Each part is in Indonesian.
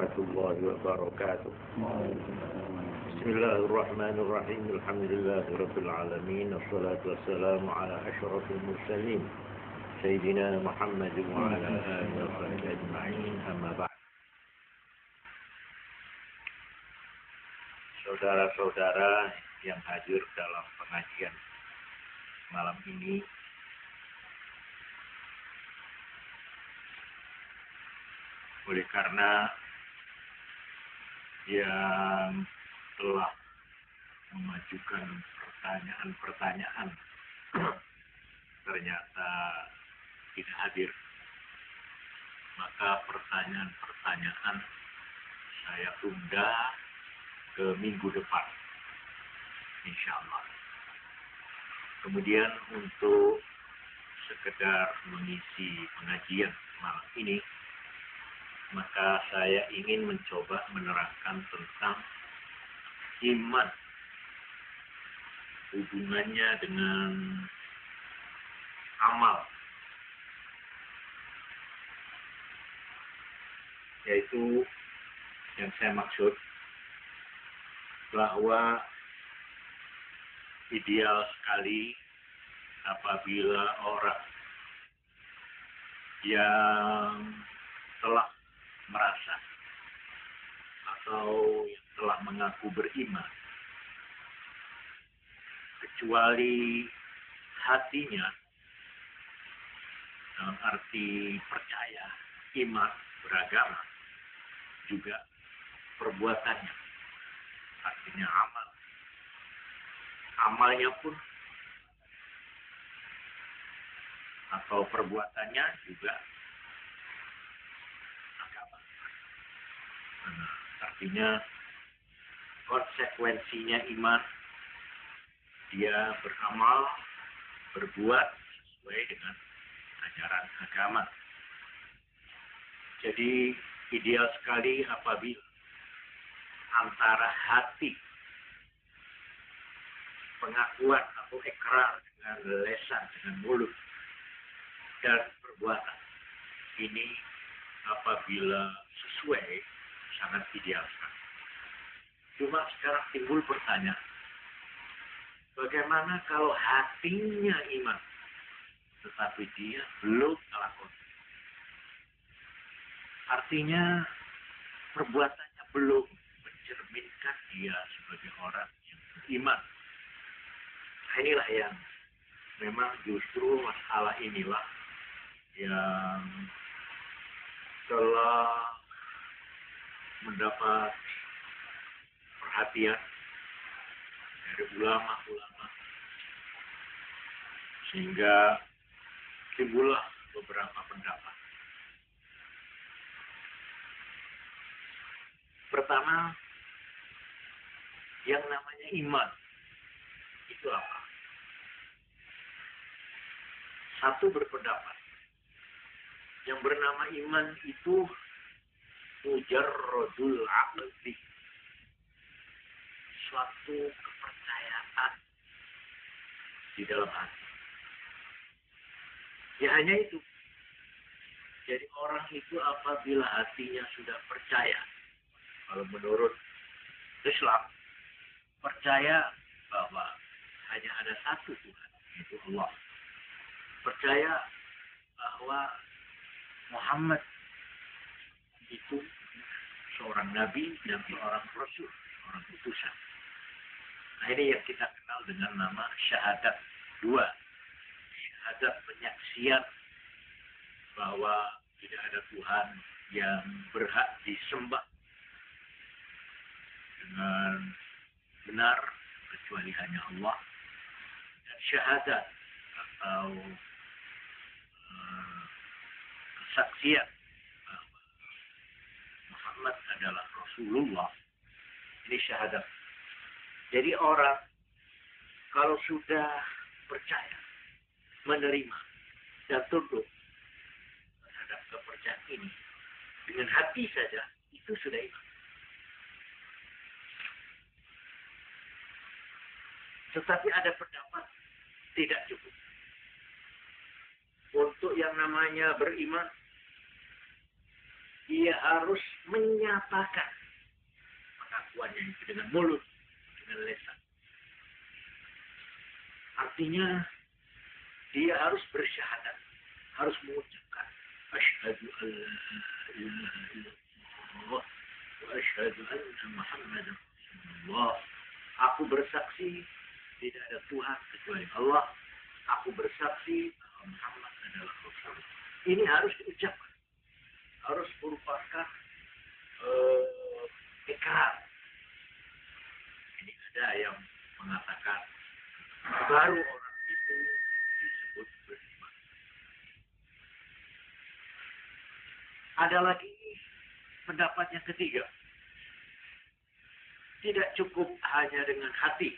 warahmatullahi wabarakatuh. Bismillahirrahmanirrahim. Alhamdulillahirabbil alamin. Wassalatu wassalamu ala asyrafil mursalin sayyidina Muhammad wa ala alihi wa sahbihi ajma'in. Amma ba'd. Saudara-saudara yang hadir dalam pengajian malam ini, oleh karena yang telah memajukan pertanyaan-pertanyaan ternyata tidak hadir, maka pertanyaan-pertanyaan saya tunda ke minggu depan, insya Allah. Kemudian untuk sekedar mengisi pengajian malam ini, maka saya ingin mencoba menerangkan tentang iman, hubungannya dengan amal, yaitu yang saya maksud bahwa ideal sekali apabila orang yang telah merasa atau yang telah mengaku beriman, kecuali hatinya dalam arti percaya, iman, beragama, juga perbuatannya, artinya amal. Amalnya pun atau perbuatannya juga agama. Nah, artinya konsekuensinya iman, dia beramal, berbuat sesuai dengan ajaran agama. Jadi ideal sekali apabila antara hati, pengakuan atau ikrar dengan lesan, dengan mulut, dan perbuatan ini apabila sesuai, sangat ideal sekali. Cuma sekarang timbul pertanyaan, bagaimana kalau hatinya iman, tetapi dia belum melakukan? Artinya perbuatannya belum mencerminkan dia sebagai orang yang beriman. Nah, inilah yang memang justru masalah inilah yang telah mendapat perhatian dari ulama-ulama, sehingga timbullah beberapa pendapat. Pertama, yang namanya iman itu apa? Satu berpendapat, yang bernama iman itu mujarradul aqli, suatu kepercayaan di dalam hati. Ya hanya itu. Jadi orang itu apabila hatinya sudah percaya, kalau menurut Islam, percaya bahwa hanya ada satu Tuhan, yaitu Allah. Percaya bahwa Muhammad itu seorang nabi dan seorang rasul, seorang utusan. Nah, ini yang kita kenal dengan nama syahadat dua. Syahadat penyaksian bahwa tidak ada Tuhan yang berhak disembah dengan benar kecuali hanya Allah. Dan syahadat atau kesaksian bahwa Muhammad adalah Rasulullah, ini syahadat. Jadi orang kalau sudah percaya, menerima dan tunduk terhadap kepercayaan ini dengan hati saja, itu sudah iman. Tetapi ada pendapat tidak cukup. Untuk yang namanya beriman, dia harus menyatakan pengakuannya itu dengan mulut, dengan lisan. Artinya dia harus bersyahadat, harus mengucapkan asyhadu an la ilaha illallah wa asyhadu anna Muhammadar Rasulullah. Aku bersaksi tidak ada Tuhan kecuali Allah. Aku bersaksi bahwa Muhammad adalah Rasul. Ini harus diucapkan, harus merupakan ikrar. Ini ada yang mengatakan baru orang itu disebut beriman. Ada lagi pendapat yang ketiga. Tidak cukup hanya dengan hati.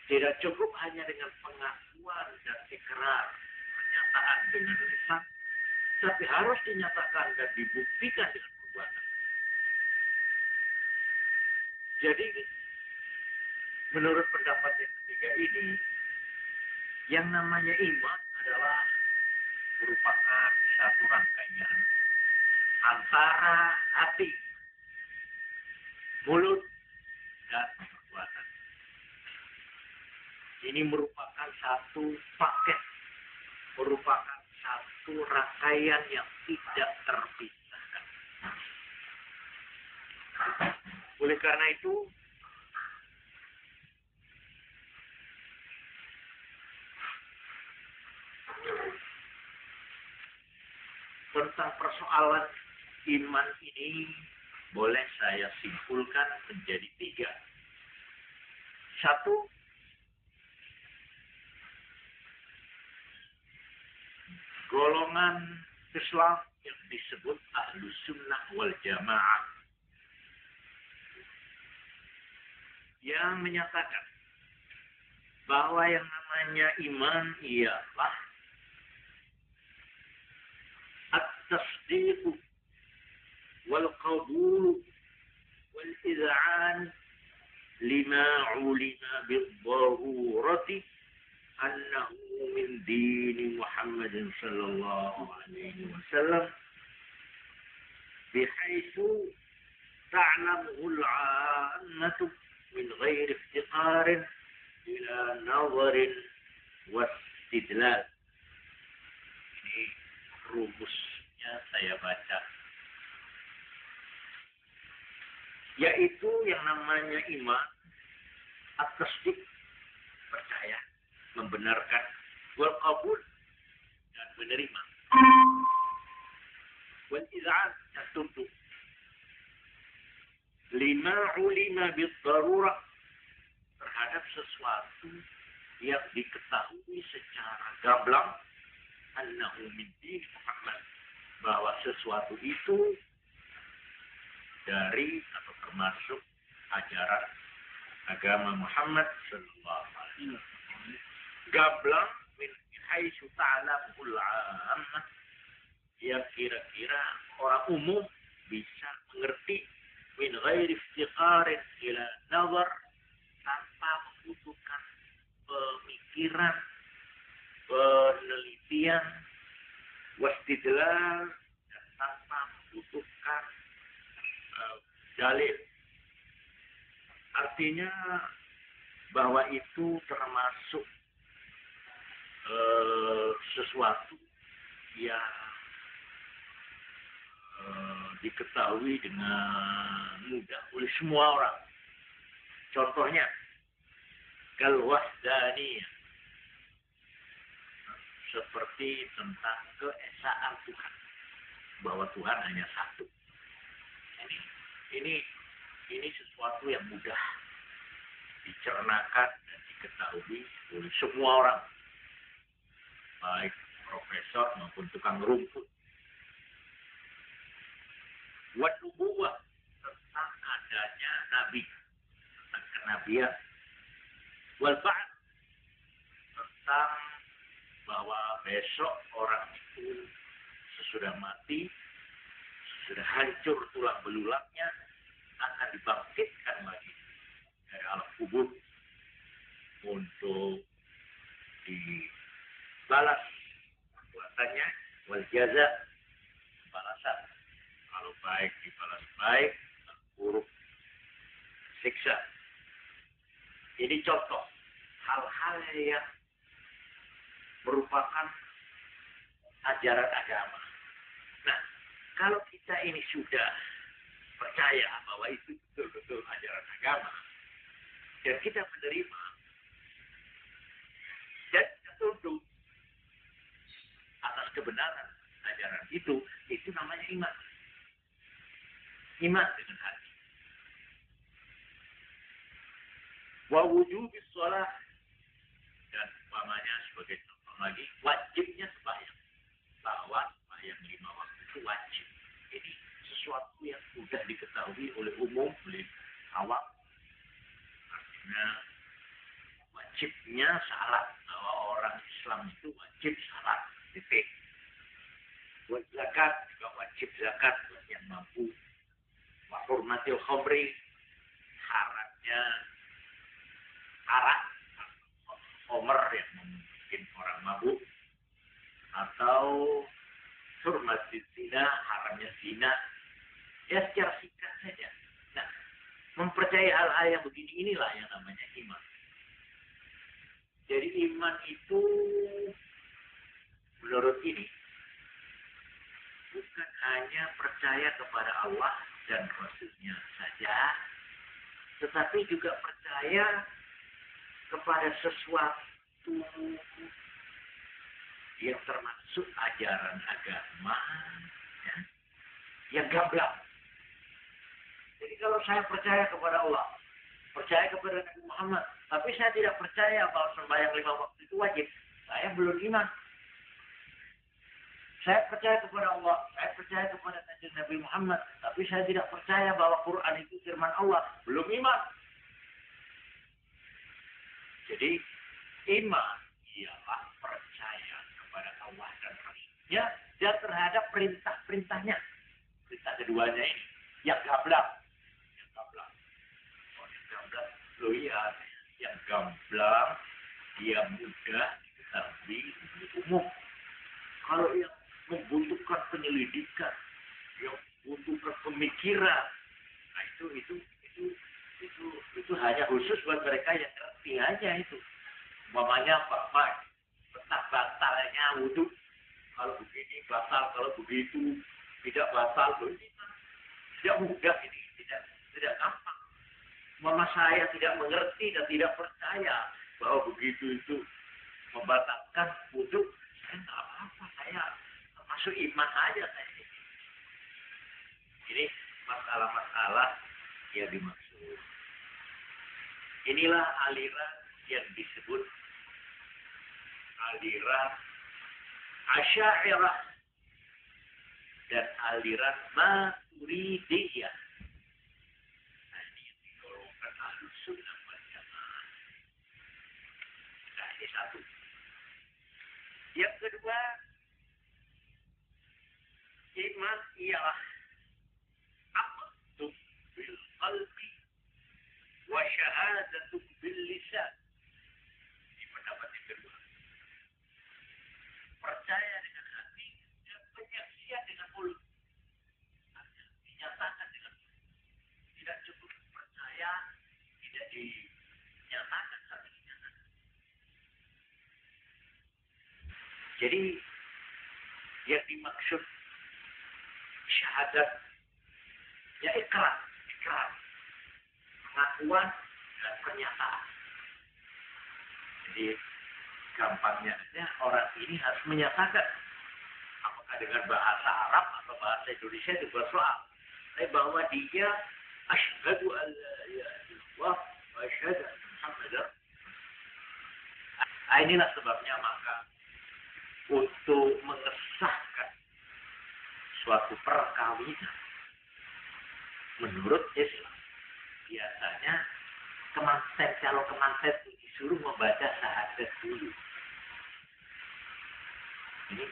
Tidak cukup hanya dengan pengakuan dan ikrar, pernyataan dengan lisan, tapi harus dinyatakan dan dibuktikan dengan perbuatan. Jadi, menurut pendapat yang ketiga ini, yang namanya iman adalah merupakan satu rangkaian antara hati, mulut, dan perbuatan. Ini merupakan satu paket, merupakan satu rangkaian yang tidak terpisahkan. Oleh karena itu, tentang persoalan iman ini boleh saya simpulkan menjadi tiga. Satu, golongan Islam yang disebut Ahlus Sunnah wal Jamaah yang menyatakan bahwa yang namanya iman ialah at-tasdiq wal qabul wal iz'an lima ulima bil darurati annahu min dini Muhammadin sallallahu alaihi wasallam bihaitsu ta'lamuhu al-'ammatu min ghairi iftiqarin ila nazarin wastidlal. Ini rumusnya saya baca. Yaitu yang namanya iman, at-tasdiq, percaya, membenarkan, wal qabul, dan menerima, wal iz'an, dan tunduk. Lima ulima bid darurah, terhadap sesuatu yang diketahui secara gamblang, annahu min din Muhammad, bahwa sesuatu itu dari atau termasuk ajaran agama Muhammad sallallahu alaihi wasallam. Gamblang min haitsu ta'lamul 'ammah, yang kira-kira orang umum bisa mengerti, min ghairi iftiqarin ila nazar, tanpa membutuhkan pemikiran, penelitian, wastidlal, dan tanpa membutuhkan dalil. Artinya bahwa itu termasuk sesuatu yang diketahui dengan mudah oleh semua orang. Contohnya, kal wahdaniyah, seperti tentang keesaan Tuhan, bahwa Tuhan hanya satu. Ini sesuatu yang mudah dicernakan dan diketahui oleh semua orang, baik profesor maupun tukang rumput. Wa nubuwah, tentang adanya nabi, tentang kenabian. Wal ba'd, tentang bahwa besok orang itu sesudah mati, sesudah hancur tulang belulangnya, akan dibangkitkan lagi dari alam kubur untuk dibalas perbuatannya, wal jaza, balasan Kalau baik dibalas baik, buruk siksa. Ini contoh hal-hal yang merupakan ajaran agama. Nah, kalau kita ini sudah percaya bahwa itu betul-betul ajaran agama, dan kita menerima dan kita tunduk atas kebenaran ajaran itu namanya iman. Iman dengan hati. Wa wujubis shalah, dan umpamanya sebagai contoh lagi wajibnya sembahyang. Bahwa sembahyang 5 waktu itu wajib. Ini sesuatu yang sudah diketahui oleh umum, oleh awam. Artinya wajibnya salat, bahwa orang Islam itu wajib salat. Titik. Buat zakat juga wajib zakat buat yang mampu. Wa hurmatil khamri, haramnya arak, homer yang membuat orang mabuk, atau hurmatil zina, haramnya zina. Ya secara singkat saja. Nah, mempercayai hal-hal yang begini inilah yang namanya iman. Jadi iman itu menurut ini bukan hanya percaya kepada Allah dan Rasul-Nya saja, tetapi juga percaya kepada sesuatu yang termasuk ajaran agama, ya, yang gamblang. Jadi kalau saya percaya kepada Allah, percaya kepada Nabi Muhammad, tapi saya tidak percaya bahwa sembahyang 5 waktu itu wajib, saya belum iman. Saya percaya kepada Allah, saya percaya kepada Nabi Muhammad, tapi saya tidak percaya bahwa Quran itu firman Allah, belum iman. Jadi iman ialah percaya kepada Allah dan Rasul-Nya dan terhadap perintah-perintahnya. Perintah keduanya ini yang gamblang. Yang gamblang. Oh, yang gamblang. Loh iya, yang gamblang dia mudah diketahui di umum. Kalau yang membutuhkan penyelidikan, yang membutuhkan pemikiran, nah itu hanya khusus buat mereka yang ngerti aja itu. Umpamanya apa? Tentang batalnya wudhu. Kalau begini batal, kalau begitu tidak batal. Ini tidak mudah ini, tidak gampang. Mama saya tidak mengerti dan tidak percaya bahwa begitu itu membatalkan wudhu. Saya nggak apa-apa, saya masuk iman aja saya. Ini masalah-masalah yang dimaksud. Inilah aliran yang disebut aliran Asy'ariyah dan aliran Maturidiyah. Nah, ini yang digolongkan Ahlus Sunnah wal Jamaah. Nah, ini satu. Yang kedua, iman ialah aqdun bil qalbi wa syahadatun bil lisan. Ini pendapat yang kedua. Percaya dengan hati dan penyaksian dengan mulut. Dinyatakan dengan mulut. Tidak cukup percaya, tidak dinyatakan tapi dinyatakan. Jadi yang dimaksud syahadat ya ikrar, pengakuan dan pernyataan. Jadi gampangnya orang ini harus menyatakan apakah dengan bahasa Arab atau bahasa Indonesia itu bersoal. Tapi bahwa dia asyhadu an la ilaha illallah wa asyhadu anna Muhammadar. Inilah sebabnya maka untuk mengesahkan suatu perkawinan menurut Islam biasanya kalau kemanten disuruh membaca syahadat dulu. Ini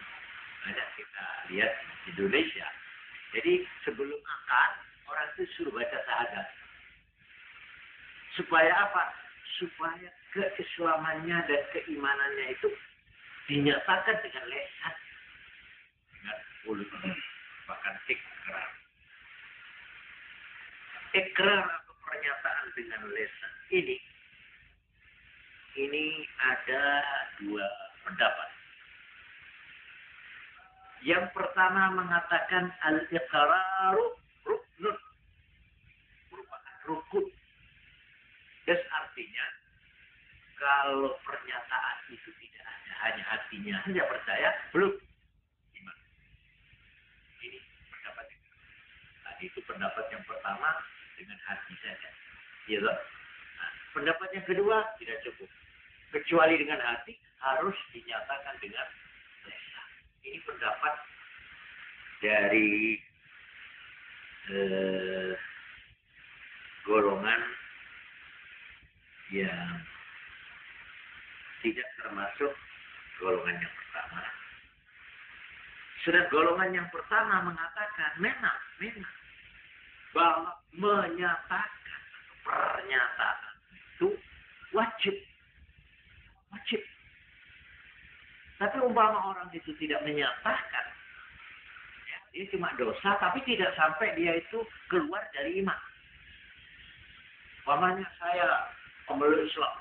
banyak kita lihat di Indonesia. Jadi sebelum akad orang itu suruh baca syahadat. Supaya apa? Supaya keislamannya dan keimanannya itu dinyatakan dengan lisan, dengan mulut, bahkan ikrar. ikrar atau pernyataan dengan lisan ini ada dua pendapat. Yang pertama mengatakan al-iqraru ruknun, merupakan rukun. Dan artinya kalau pernyataan itu tidak ada, hanya hatinya saja percaya, belum iman. Ini pendapat yang kedua. Tadi itu pendapat yang pertama dengan hati saja. Ya, nah, pendapat yang kedua tidak cukup. Kecuali dengan hati harus dinyatakan dengan lisan. Ini pendapat dari golongan yang tidak termasuk golongan yang pertama. Sedang golongan yang pertama mengatakan memang bahwa menyatakan pernyataan itu wajib. Tapi umpama orang itu tidak menyatakan, ya, ini cuma dosa, tapi tidak sampai dia itu keluar dari iman. Umpamanya saya pemeluk Islam,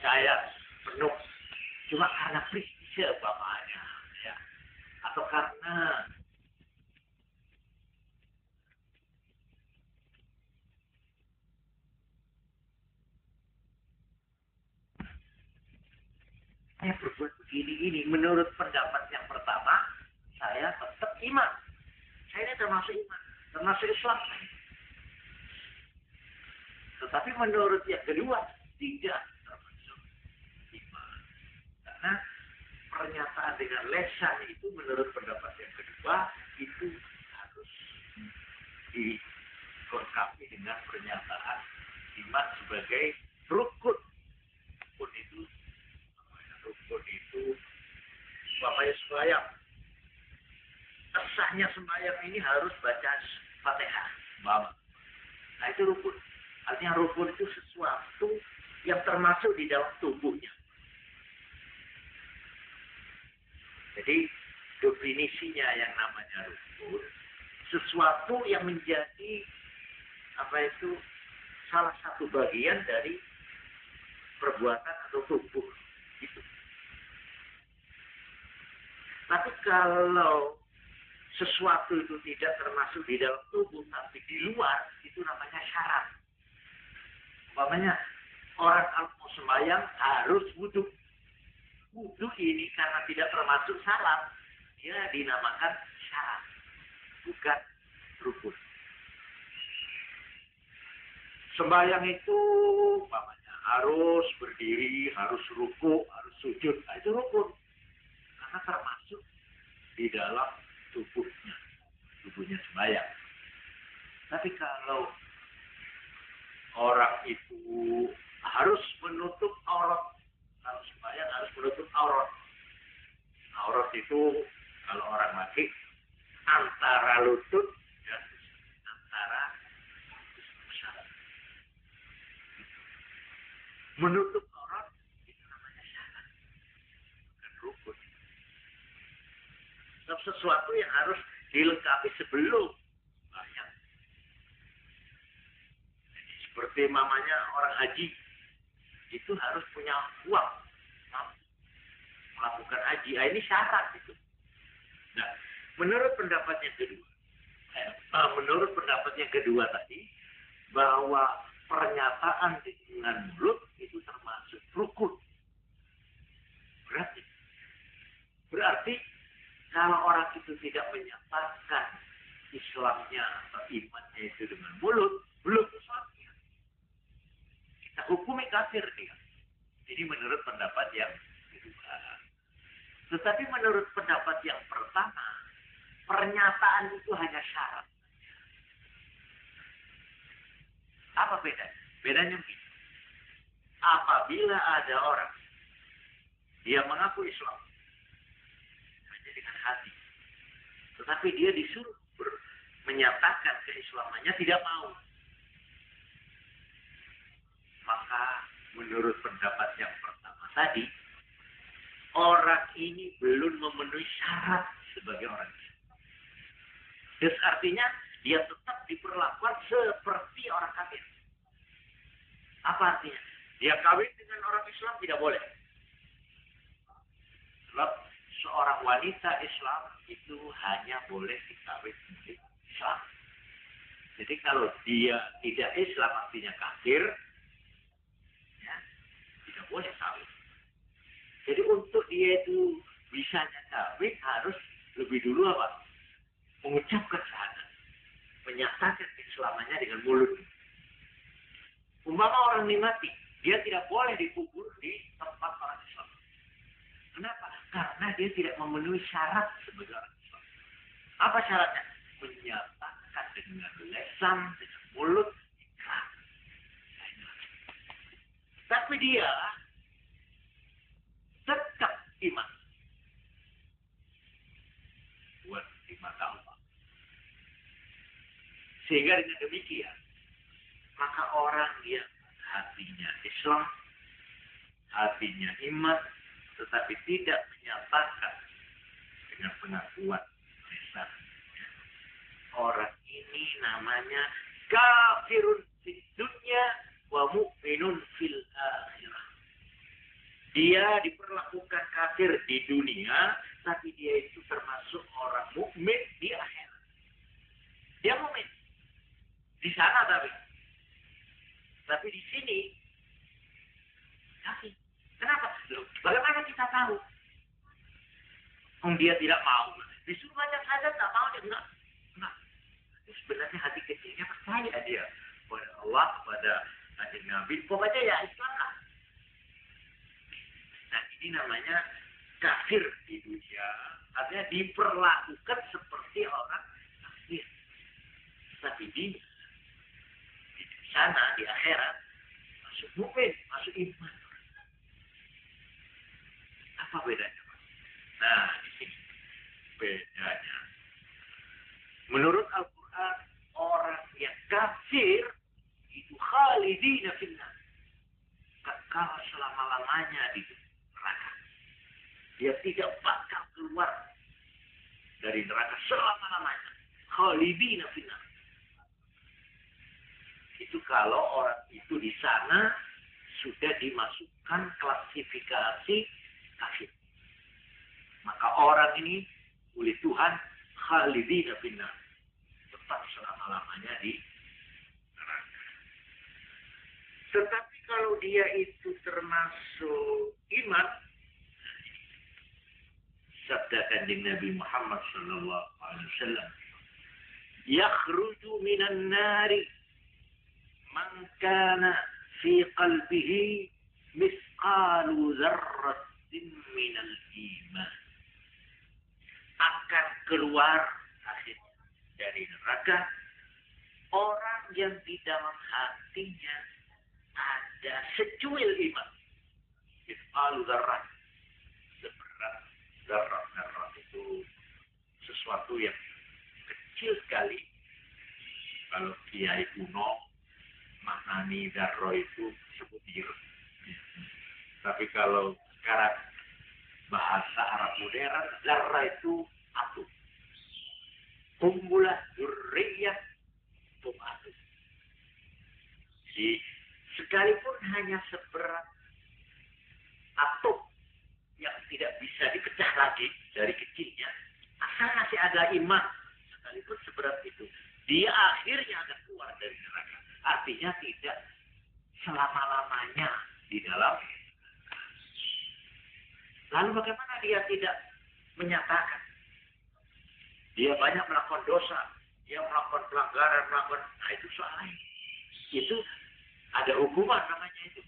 saya penuh, cuma karena prestise umpamanya, ya, atau karena saya berbuat begini, menurut pendapat yang pertama, saya tetap iman. Saya ini termasuk iman, termasuk Islam. Tetapi menurut yang kedua, tidak termasuk iman. Karena pernyataan dengan lisan itu menurut pendapat yang kedua, itu harus dilengkapi dengan pernyataan iman sebagai rukun. Rukun itu bapaknya sembahyang. Sahnya sembahyang ini harus baca Fatihah. Nah itu rukun. Artinya rukun itu sesuatu yang termasuk di dalam tubuhnya. Jadi definisinya yang namanya rukun, sesuatu yang menjadi salah satu bagian dari perbuatan atau tubuh. Gitu. Tapi kalau sesuatu itu tidak termasuk di dalam tubuh tapi di luar, itu namanya syarat. Umpamanya orang kalau mau sembahyang harus wudhu. Wudhu ini karena tidak termasuk salat, dia dinamakan syarat, bukan rukun. Sembahyang itu umpamanya harus berdiri, harus ruku, harus sujud. Nah, itu rukun. Karena termasuk di dalam tubuhnya sembahyang. Tapi kalau orang itu harus menutup aurat, kalau sembahyang harus menutup aurat. Aurat itu kalau orang mati antara lutut dan antara menutup aurat itu namanya syarat, bukan rukun. Sesuatu yang harus dilengkapi sebelum sembahyang. Seperti mamanya orang haji itu harus punya uang melakukan haji. Nah, ini syarat itu. Nah, menurut pendapat yang kedua tadi, bahwa pernyataan dengan mulut itu termasuk rukun. Berarti kalau orang itu tidak menyatakan Islamnya atau imannya itu dengan mulut, belum Islamnya. Kita hukumi kafir dia. Ini menurut pendapat yang kedua. Tetapi menurut pendapat yang pertama, pernyataan itu hanya syarat. Apa bedanya? Bedanya begini. Apabila ada orang dia mengaku Islam hanya dengan hati, tetapi dia disuruh menyatakan keislamannya tidak mau, maka menurut pendapat yang pertama tadi, orang ini belum memenuhi syarat sebagai orang Islam. Artinya dia tetap diperlakukan seperti orang kafir. Apa artinya? Dia kawin dengan orang Islam tidak boleh. Sebab seorang wanita Islam itu hanya boleh dikawin dengan Islam. Jadi kalau dia tidak Islam artinya kafir, ya, tidak boleh kawin. Jadi untuk dia itu bisanya kawin harus lebih dulu apa? Mengucapkan syahadat, menyatakan keislamannya dengan mulut. Umpama orang ini mati, dia tidak boleh dikubur di tempat orang Islam. Kenapa? Karena dia tidak memenuhi syarat sebagai orang Islam. Apa syaratnya? Menyatakan dengan lisan, dengan mulut, ikrar. Tapi dia tetap iman buat di mata Allah. Sehingga dengan demikian, maka orang yang hatinya Islam, hatinya iman, tetapi tidak menyatakan dengan pengakuan lisan, orang ini namanya kafirun fid dunya wa mu'minun fil akhirah. Dia diperlakukan kafir di dunia, tapi dia itu termasuk orang mukmin di akhirat. Dia mukmin di sana tapi di sini kafir. Kenapa? Loh, bagaimana kita tahu? Dia tidak mau. Disuruh banyak saja tak mau dia enggak. Itu sebenarnya hati kecilnya percaya dia kepada Allah, kepada Nabi. Pokoknya ya Islam lah. Nah ini namanya kafir di dunia. Artinya diperlakukan seperti orang kafir. Tapi di sana, di akhirat, masuk mukmin, masuk iman. Apa bedanya? Nah, di sini bedanya. Menurut Al-Quran, orang yang kafir itu khalidina finnar. Kekal selama-lamanya di neraka. Dia tidak bakal keluar dari neraka selama-lamanya. Khalidina finnar. Itu kalau orang itu di sana sudah dimasukkan klasifikasi kafir. Maka orang ini oleh Tuhan khalidina finnar, tetap selama-lamanya di neraka. Tetapi kalau dia itu termasuk iman, sabda kanjeng Nabi Muhammad sallallahu alaihi wasallam, yakhruju minan nari man kana fi qalbihi misqalu dzarratin minal iman. Akan keluar akhirnya dari neraka orang yang di dalam hatinya ada secuil iman. Misqalu dzarrah, seberat zarrah itu sesuatu yang kecil sekali. Kalau kiai kuno maknani zarrah itu sebutir. Tapi kalau sekarang bahasa Arab modern, zarrah itu atom. Kumpulah dzurriyyah atom. Jadi sekalipun hanya seberat atom yang tidak bisa dipecah lagi dari kecilnya, asal masih ada iman, sekalipun seberat itu, dia akhirnya akan keluar dari neraka. Artinya tidak selama-lamanya di dalam. Lalu bagaimana dia tidak menyatakan? Dia banyak melakukan dosa, dia melakukan pelanggaran, nah itu soal lain. Itu ada hukuman namanya itu.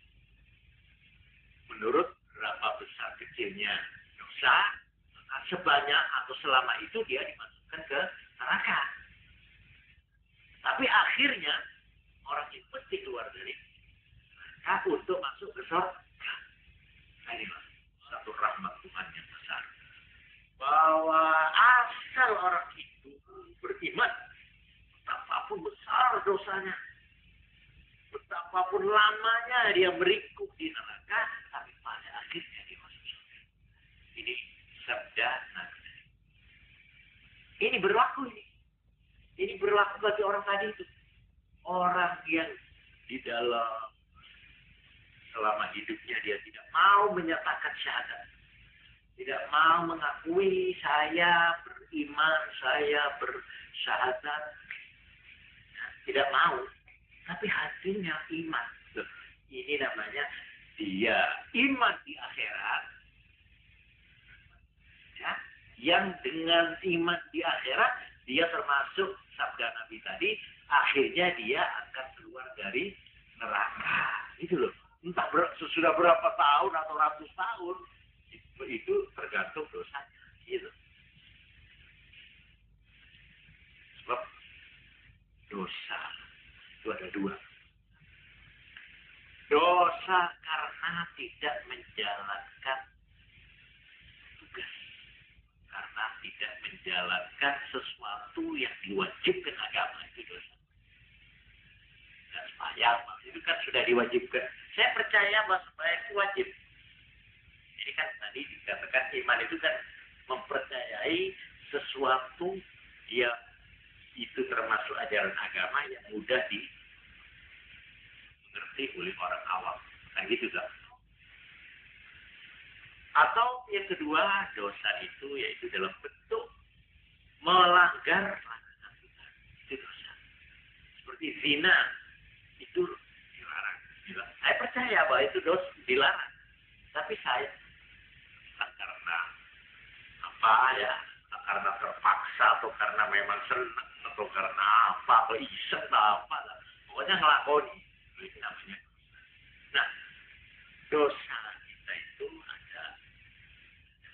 Menurut berapa besar kecilnya dosa, sebanyak atau selama itu dia dimasukkan ke neraka. Tapi akhirnya orang itu pasti keluar dari neraka untuk masuk ke surga. Nah, ini satu rahmat Tuhan yang besar. Bahwa asal orang itu beriman, betapapun besar dosanya, betapapun lamanya dia meringkuk di neraka, tapi pada akhirnya dia masuk surga. Ini sabda Nabi. Ini berlaku ini. Ini berlaku bagi orang tadi itu. Orang yang di dalam selama hidupnya dia tidak mau menyatakan syahadat. Tidak mau mengakui saya beriman, saya bersyahadat. Tidak mau. Tapi hatinya iman. Loh, ini namanya dia iman di akhirat. Ya, yang dengan iman di akhirat, dia termasuk sabda Nabi tadi, akhirnya dia akan keluar dari neraka. Itu loh. Entah sudah berapa tahun atau ratus tahun, itu tergantung dosanya. Gitu. Sebab dosa itu ada dua. Dosa karena tidak menjalankan tugas. Karena tidak menjalankan sesuatu yang diwajibkan agama, itu dosa. Dan sembahyang itu kan sudah diwajibkan. Saya percaya bahwa sembahyang itu wajib. Jadi kan tadi dikatakan iman itu kan mempercayai sesuatu yang itu termasuk ajaran agama yang mudah dimengerti oleh orang awam. Kan gitu kan? Atau yang kedua, dosa itu yaitu dalam bentuk melanggar larangan Tuhan. Itu dosa. Seperti zina, itu dilarang. Saya percaya bahwa itu dosa dilarang. Tapi saya karena apa ya? Karena terpaksa atau karena memang senang atau karena apa? Atau iseng atau apa? Pokoknya ngelakoni. Itu namanya. Nah, dosa kita itu ada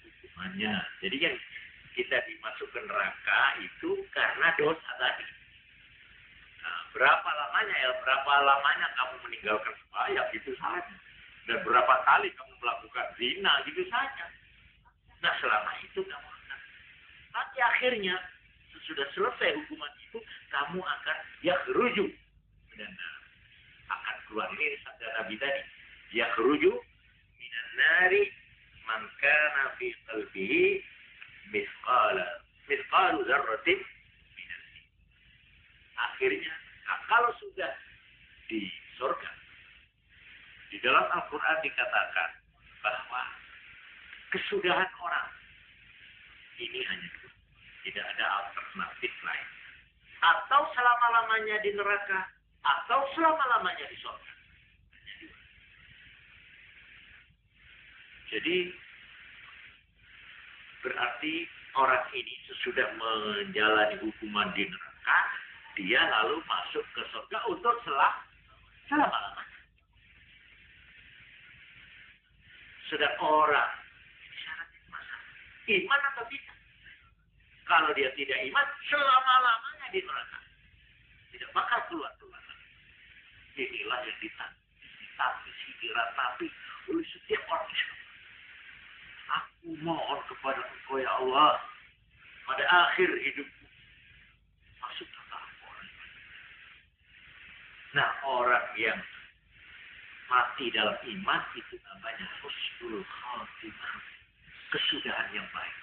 hukumannya. Jadi yang kita dimasukkan neraka itu karena dosa tadi. Nah, berapa lamanya kamu meninggalkan sembahyang gitu saja. Dan berapa kali kamu melakukan zina gitu saja. Nah, selama itu kamu akan nanti akhirnya sesudah selesai hukuman itu kamu akan yakhruju dan akan keluar. Ini sabda Nabi tadi. Yakhruju minan nari man kana fi qalbihi mithqalu dzarratin minan. Akhirnya, kalau sudah di surga, di dalam Al-Quran dikatakan bahwa kesudahan orang ini hanya dua. Tidak ada alternatif lain. Atau selama-lamanya di neraka, atau selama-lamanya di surga. Hanya dua. Jadi, berarti orang ini sesudah menjalani hukuman di neraka, dia lalu masuk ke surga untuk selama-lamanya. Sedang orang syaratnya masalah iman atau tidak. Kalau dia tidak iman, selama-lamanya di neraka. Tidak bakal keluar. Inilah yang diratapi oleh setiap orang Islam. Aku mohon kepada Engkau ya Allah, pada akhir hidupku, masukkanlah orang. Nah, orang yang mati dalam iman itu namanya husnul khatimah, kesudahan yang baik.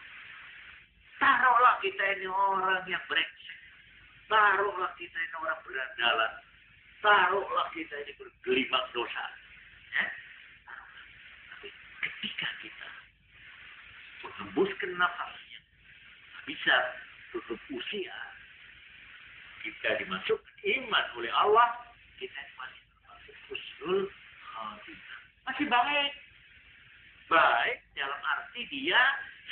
Taruhlah kita ini orang yang brengsek, taruhlah kita ini orang berandalan, taruhlah kita ini bergelimang dosa. Ya? Tapi ketika kita menghembuskan nafasnya, bisa tutup usia, kita dimasukkan iman oleh Allah, kita masih termasuk husnul khatimah. Masih baik. Baik dalam arti dia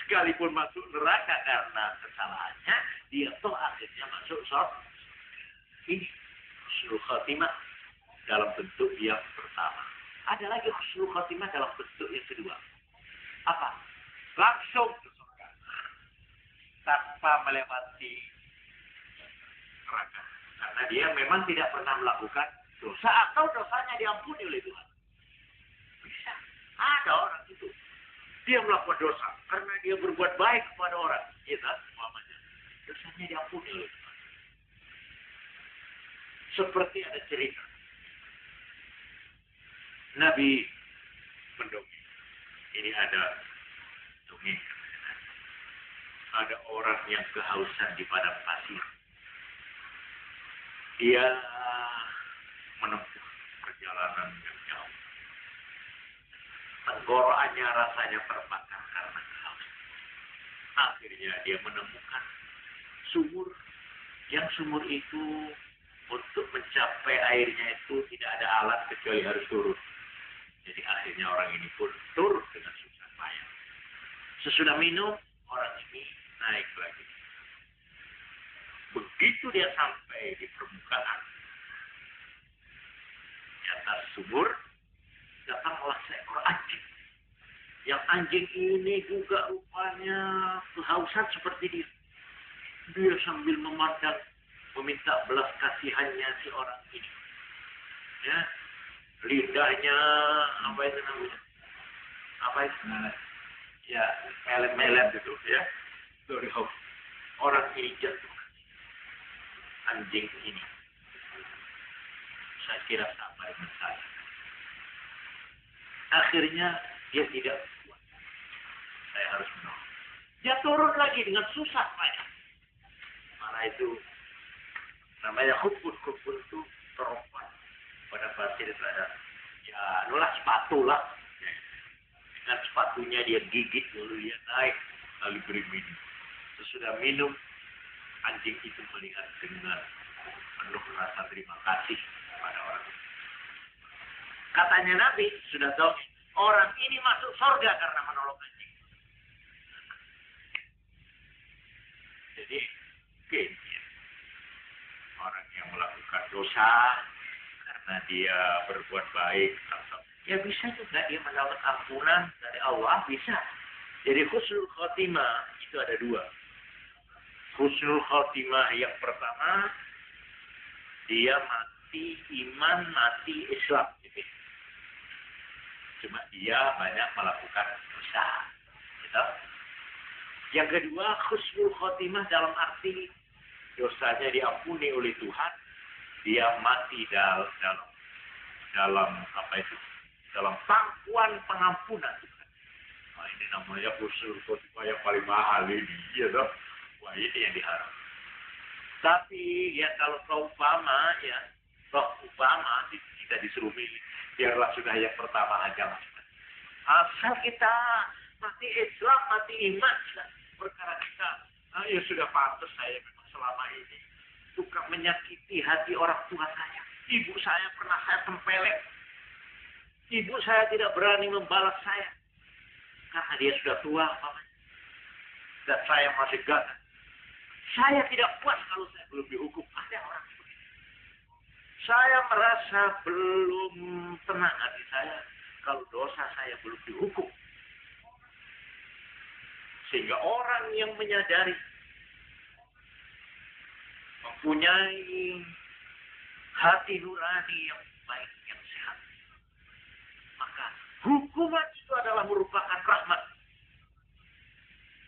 sekalipun masuk neraka karena kesalahannya, dia toh akhirnya masuk surga. Ini husnul khatimah dalam bentuk yang pertama. Ada lagi husnul khatimah dalam bentuk yang kedua. Apa? Langsung ke surga. Tanpa melewati neraka. Karena dia memang tidak pernah melakukan dosa atau dosanya diampuni oleh Tuhan. Bisa. Ada orang itu. Dia melakukan dosa karena dia berbuat baik kepada orang. Kita umpamanya. Dosanya diampuni oleh Tuhan. Seperti ada cerita. Nabi mendongeng. Ini ada dongeng. Ada orang yang kehausan di padang pasir. Dia menempuh perjalanan yang jauh. Tenggorokannya rasanya terbakar karena haus. Akhirnya dia menemukan sumur. Yang sumur itu untuk mencapai airnya itu tidak ada alat kecuali harus turun. Jadi akhirnya orang ini pun turun dengan susah payah. Sesudah minum, orang ini naik lagi. Begitu dia sampai di permukaan, di atas sumur, datanglah seekor anjing. Yang anjing ini juga rupanya kehausan seperti dia. Dia sambil memandang, meminta belas kasihannya si orang ini. Ya, lidahnya apa itu namanya? Apa itu? Ya, melet-melet gitu ya. Dari haus. Orang ini jatuh. Anjing ini. Saya kira sama dengan saya. Akhirnya dia tidak kuat. Saya harus menolong. Dia turun lagi dengan susah payah. Mana itu namanya kubur itu terompah pada pasir itu ada ya nulah sepatu lah. Dengan sepatunya dia gigit lalu dia naik lalu beri minum. Sesudah minum anjing itu melihat dengan penuh rasa terima kasih kepada orang itu. Katanya Nabi sudah tahu orang ini masuk surga karena menolong anjing. Jadi mungkin ya, orang yang melakukan dosa karena dia berbuat baik atau ya bisa juga dia mendapat ampunan dari Allah, bisa. Jadi husnul khotimah itu ada dua. Husnul khotimah yang pertama dia mati iman, mati Islam. Cuma dia banyak melakukan dosa. Gitu. Yang kedua, husnul khotimah dalam arti dosanya diampuni oleh Tuhan, dia mati dalam apa itu? Dalam pangkuan pengampunan Tuhan. Nah, ini namanya husnul khotimah yang paling mahal ini, ya toh. Wah, ini yang diharap. Tapi ya kalau umpama ya, umpama kita disuruh milih, biarlah sudah yang pertama aja lah. Asal kita mati Islam, mati iman, perkara kita, ya sudah pantas saya memang selama ini suka menyakiti hati orang tua saya. Ibu saya pernah saya tempelek. Ibu saya tidak berani membalas saya karena dia sudah tua, dan saya masih gagah. Saya tidak puas kalau saya belum dihukum. Ada orang seperti itu. Saya merasa belum tenang hati saya kalau dosa saya belum dihukum. Sehingga orang yang menyadari mempunyai hati nurani yang baik, yang sehat, maka hukuman itu adalah merupakan rahmat.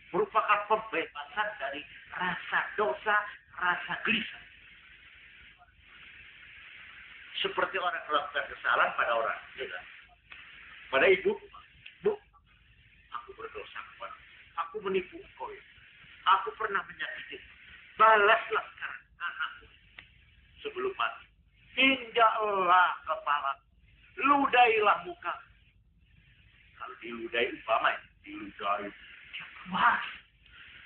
Merupakan pembebasan dari rasa dosa, rasa gelisah. Seperti orang melakukan kesalahan pada orang. Ya, pada ibu, bu, aku berdosa kepada, aku menipu engkau. Aku pernah menyakiti. Balaslah sekarang anakku sebelum mati. Injaklah kepala, ludailah muka. Kalau diludai umpama, diludai. Wah,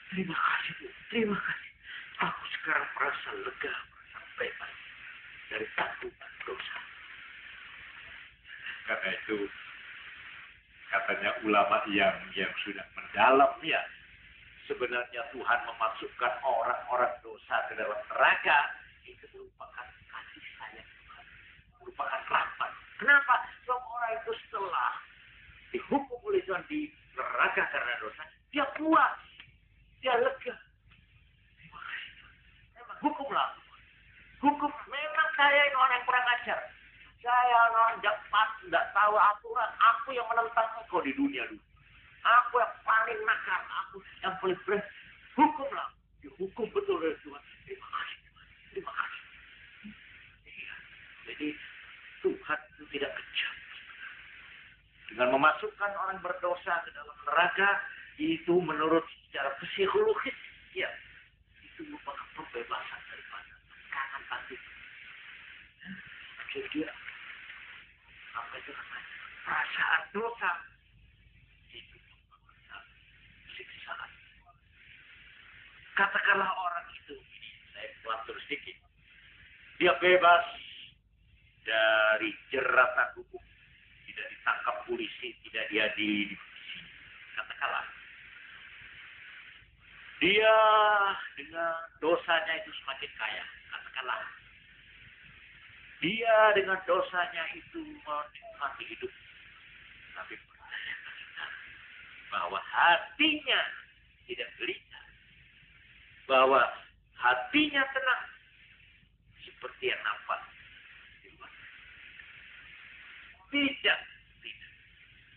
terima kasih Bu, terima kasih. Aku sekarang merasa lega, merasa bebas dari tanggungan dosa. Karena itu katanya ulama yang sudah mendalam ya, sebenarnya Tuhan memasukkan orang-orang dosa ke dalam neraka itu merupakan kasih sayang Tuhan, merupakan rahmat. Kenapa? Sebab orang itu setelah dihukum oleh Tuhan di neraka karena dosa, dia puas, dia lega. Terima kasih Tuhan. Memang hukumlah. Hukum memang saya ini orang yang kurang ajar. Saya orang tidak tahu aturan. Aku yang menentang engkau di dunia dulu. Aku yang paling nakal. Aku yang paling berat. Hukumlah. Dihukum betul oleh Tuhan. Terima kasih Tuhan. Terima kasih. Iya. Jadi Tuhan itu tidak kejam. Dengan memasukkan orang berdosa ke dalam neraka, itu menurut secara psikologis, ya, itu merupakan pembebasan daripada tekanan hati. Jadi dia, apa itu namanya? Perasaan dosa. Itu siksaan. Katakanlah orang itu, ini saya buat terus sedikit. Dia bebas dari jeratan hukum. Tidak ditangkap polisi, tidak diadili di polisi. Katakanlah. Dia dengan dosanya itu semakin kaya. Katakanlah. Dia dengan dosanya itu menikmati hidup. Tapi percaya bahwa hatinya tidak gelisah. Bahwa hatinya tenang. Seperti yang nampak di luar. Tidak.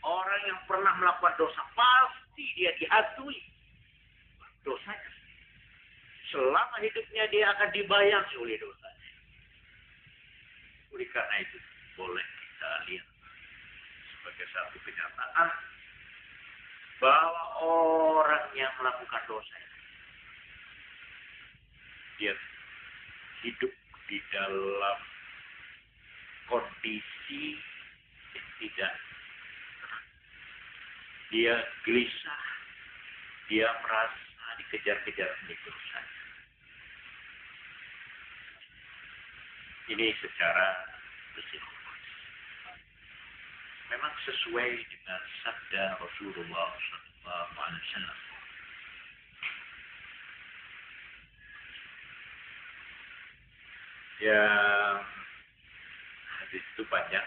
Orang yang pernah melakukan dosa pasti dia dihantui dosanya. Selama hidupnya dia akan dibayangi oleh dosanya. Oleh karena itu boleh kita lihat sebagai satu kenyataan bahwa orang yang melakukan dosa itu dia hidup di dalam kondisi yang tidak tenang. Dia gelisah, dia merasa dikejar-kejar oleh dosanya. Ini secara psikologis. Memang sesuai dengan sabda Rasulullah SAW. Yang hadis itu banyak.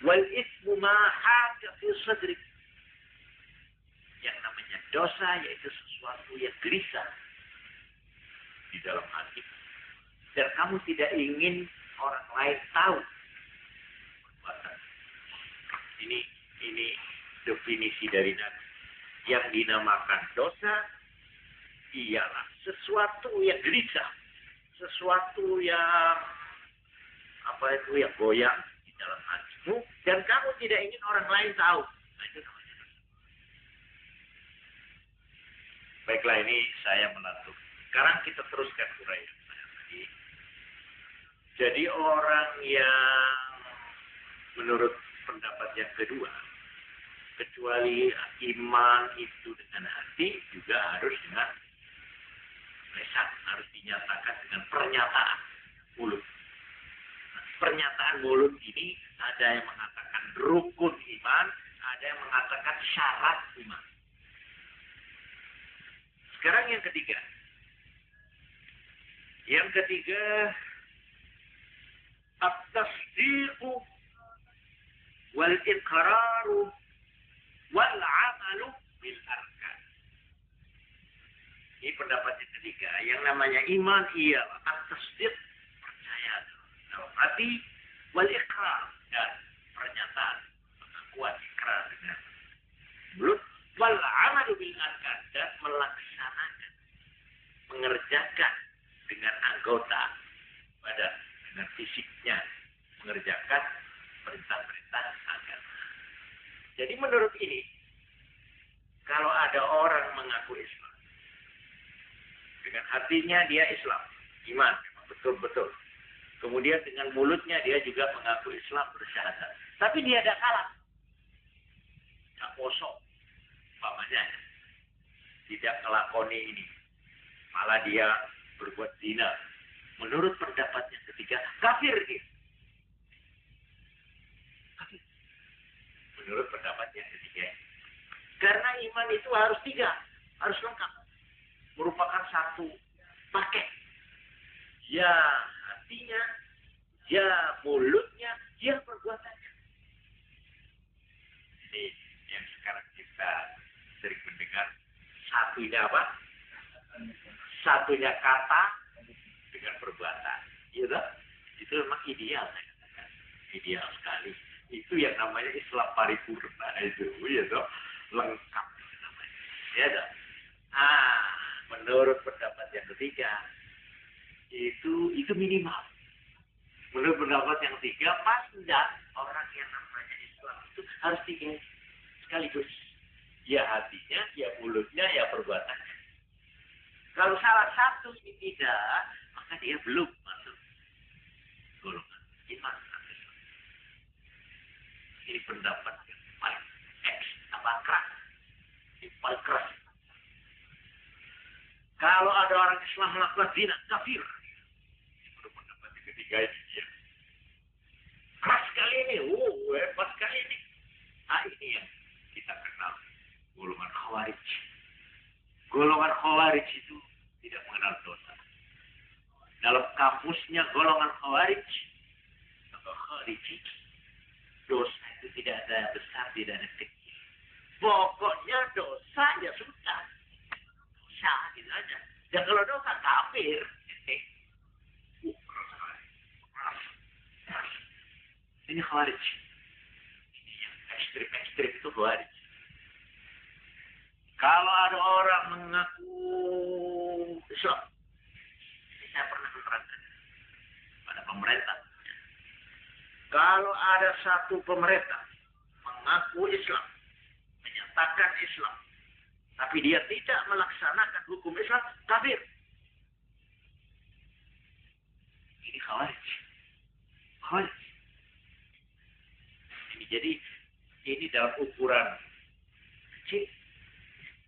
Wal ismu ma haka fi sadrik. Yang namanya dosa yaitu sesuatu yang gelisah di dalam hati. Dan kamu tidak ingin orang lain tahu. Ini definisi dari Nabi. Yang dinamakan dosa ialah sesuatu yang gelisah, sesuatu yang yang goyang di dalam hatimu dan kamu tidak ingin orang lain tahu. Nah, itu namanya dosa. Baiklah, ini saya menantu. Sekarang kita teruskan uraian saya tadi. Jadi orang yang menurut pendapat yang kedua, kecuali iman itu dengan hati, juga harus dengan lisan, harus dinyatakan dengan pernyataan mulut. Nah, pernyataan mulut ini ada yang mengatakan rukun iman, ada yang mengatakan syarat iman. Sekarang yang ketiga. Yang ketiga, at-tasdiqu wal iqraru wal amalu bil arkan. Ini pendapat yang ketiga. Yang namanya iman ialah at-tasdiq, percaya dalam hati, wal iqrar, dan pernyataan, pengakuan ikrar dengan mulut, wal amalu bil arkan, dan melaksanakan, mengerjakan dengan anggota badan, dengan fisiknya, mengerjakan perintah-perintah agama. Jadi menurut ini, kalau ada orang mengaku Islam, dengan hatinya dia Islam, iman, betul-betul. Kemudian dengan mulutnya dia juga mengaku Islam, bersyahadat. Tapi dia tidak kalah. Tidak kosong. Umpamanya, tidak melakoni ini. Malah dia berbuat zina. Menurut pendapat yang ketiga, kafir dia. Kafir. Menurut pendapat yang ketiga. Karena iman itu harus tiga. Harus lengkap. Merupakan satu paket. Ya hatinya, ya mulutnya, ya perbuatannya. Ini yang sekarang kita sering mendengar. Satunya apa? Satunya kata dengan perbuatan. Gitu? Itu memang ideal, saya katakan. Ideal sekali. Itu yang namanya Islam paripurna. Itu, gitu. Lengkap namanya. Ya, dong. Menurut pendapat yang ketiga, itu minimal. Menurut pendapat yang ketiga, pas enggak orang yang namanya Islam itu harus tiga sekaligus. Ya hatinya, ya mulutnya, ya perbuatannya. Kalau salah satu ini tidak, maka dia belum masuk golongan iman. Ini pendapat yang paling keras. Ini paling keras. Kalau ada orang Islam melakukan zina, kafir. Itu pendapat yang ketiga ini dia. Keras sekali ini, hebat sekali ini. Nah ini yang kita kenal golongan Khawarij. Golongan Khawarij itu tidak mengenal dosa. Dalam kamusnya golongan Khawarij atau Khariji, dosa itu tidak ada besar, tidak ada kecil. Pokoknya dosa ya sudah. Dosa gitu aja. Dan kalau dosa kafir. Ini Khawarij. Ini yang ekstrim-ekstrim itu Khawarij. Kalau ada orang mengaku Islam, saya pernah menerangkan pada pemerintah. Kalau ada satu pemerintah mengaku Islam, menyatakan Islam, tapi dia tidak melaksanakan hukum Islam, kafir. Ini Khawarij. Khawarij. Jadi ini dalam ukuran kecil,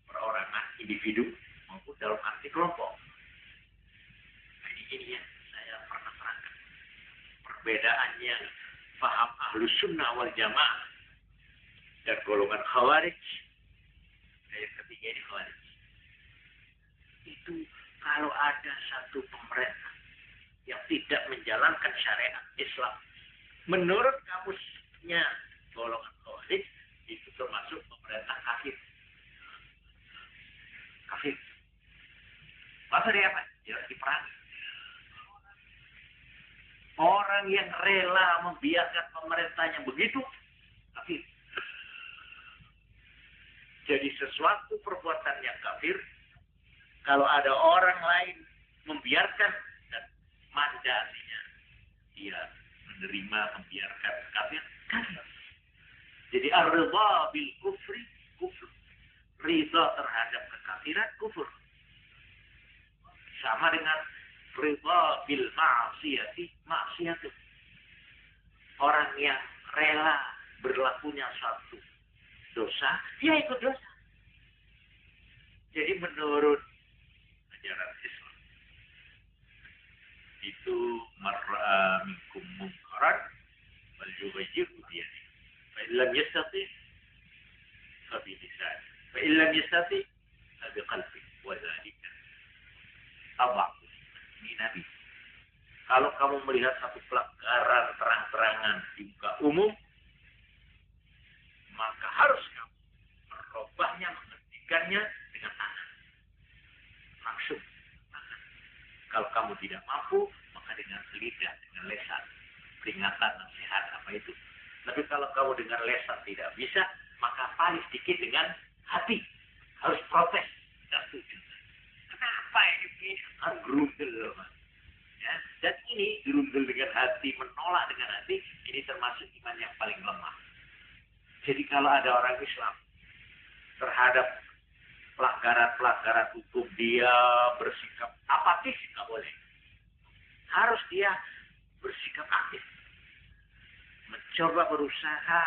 perorangan, individu, maupun dalam arti kelompok. Nah, ini yang saya pernah terangkan. Perbedaannya faham Ahlus Sunnah wal Jamaah dan golongan Khawarij. Yang ketiga ini Khawarij. Itu kalau ada satu pemerintah yang tidak menjalankan syariat Islam, menurut kamusnya golongan Khawarij itu termasuk pemerintah kafir. Kafir. Masa dia apa? Jelas diperangi. Orang yang rela membiarkan pemerintahnya begitu, kafir. Jadi sesuatu perbuatan yang kafir, kalau ada orang lain membiarkan dan mandasinya, dia menerima, membiarkan kafir, kafir. Jadi ar-ridha bil kufri, kufur. Ridha terhadap kekafiran, kufur. Sama dengan ridha bil ma'siyati, maksiat. Orang yang rela berlakunya suatu dosa, dia ikut dosa. Jadi menurut ajaran Islam, itu mar'a minkum munkaran wal yughayyiru bi yadihi. Fa illam yastati fa bi lisani. Fa illam yastati fa bi qalbi. Wa dzalika adhafu min nabi. Kalau kamu melihat satu pelanggaran terang-terangan di muka umum, maka harus kamu merubahnya, menghentikannya dengan tangan. Langsung tangan. Kalau kamu tidak mampu, maka dengan lidah, dengan lesan. Peringatan, nasihat, apa itu. Tapi kalau kamu dengan lesan tidak bisa, maka paling sedikit dengan hati. Harus protes. Tidak setuju. Kenapa ini harus gerundel? Ya, dan ini gerundel dengan hati, menolak dengan hati, ini termasuk iman yang paling lemah. Jadi kalau ada orang Islam terhadap pelanggaran-pelanggaran hukum, dia bersikap apatis, nggak boleh. Harus dia bersikap aktif. Mencoba berusaha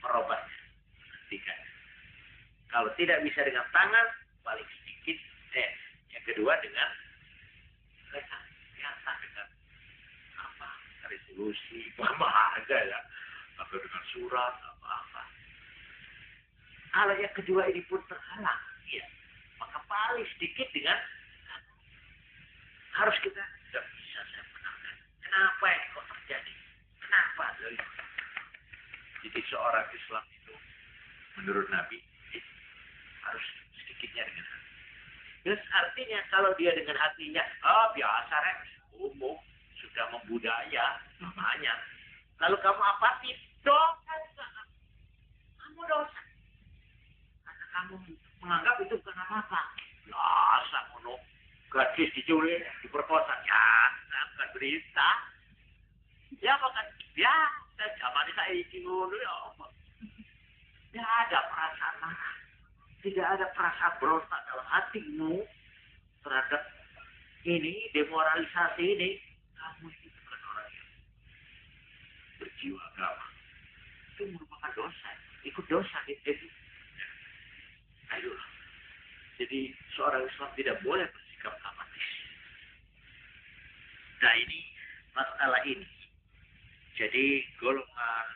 merubahnya. Hentikan. Kalau tidak bisa dengan tangan, paling sedikit. Yang kedua dengan lesan. Biasa dengan apa? Resolusi, apa aja ya. Atau dengan surat, apa-apa. Kalau yang kedua ini pun terhalang, ya, maka paling sedikit dengan harus kita tidak bisa saya benarkan. Kenapa ini kok terjadi? Kenapa? Jadi seorang Islam itu menurut Nabi harus sedikitnya dengan hati. Terus artinya kalau dia dengan hatinya, biasa rek, umum, sudah membudaya namanya. Lalu kamu apatis, dosa juga. Kamu dosa. Karena kamu menganggap itu bukan apa-apa. Biasa, gadis diculik, diperkosa. Ya, bukan berita. Ya, bukan biasa. Zaman saya izin dulu ya. Tidak ada perasaan marah. Tidak ada perasaan berontak dalam hatimu terhadap ini, demoralisasi ini. Kamu itu bukan orang yang berjiwa agama. itu merupakan dosa, ikut dosa itu. Ayo. Jadi seorang Islam tidak boleh bersikap apatis. Nah ini masalah ini. Jadi golongan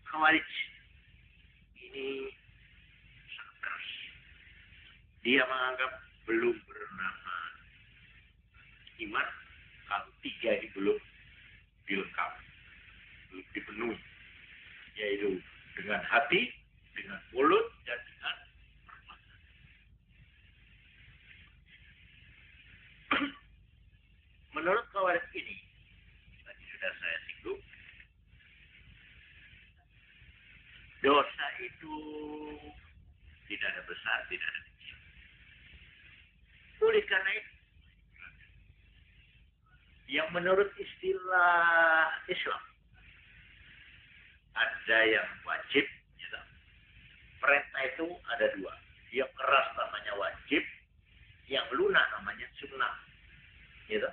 Khawarij ini sangat keras. Dia menganggap belum bernama iman kalau tiga ini belum dilengkapi, belum dipenuhi, yaitu dengan hati, dengan mulut, dan dengan perbuatan. Menurut Khawarij ini, tadi sudah saya singgung, dosa itu tidak ada besar, tidak ada kecil. Oleh karena itu, yang menurut istilah Islam, ada yang wajib, gitu. Perintah itu ada dua. Yang keras namanya wajib, yang lunak namanya sunnah. Gitu.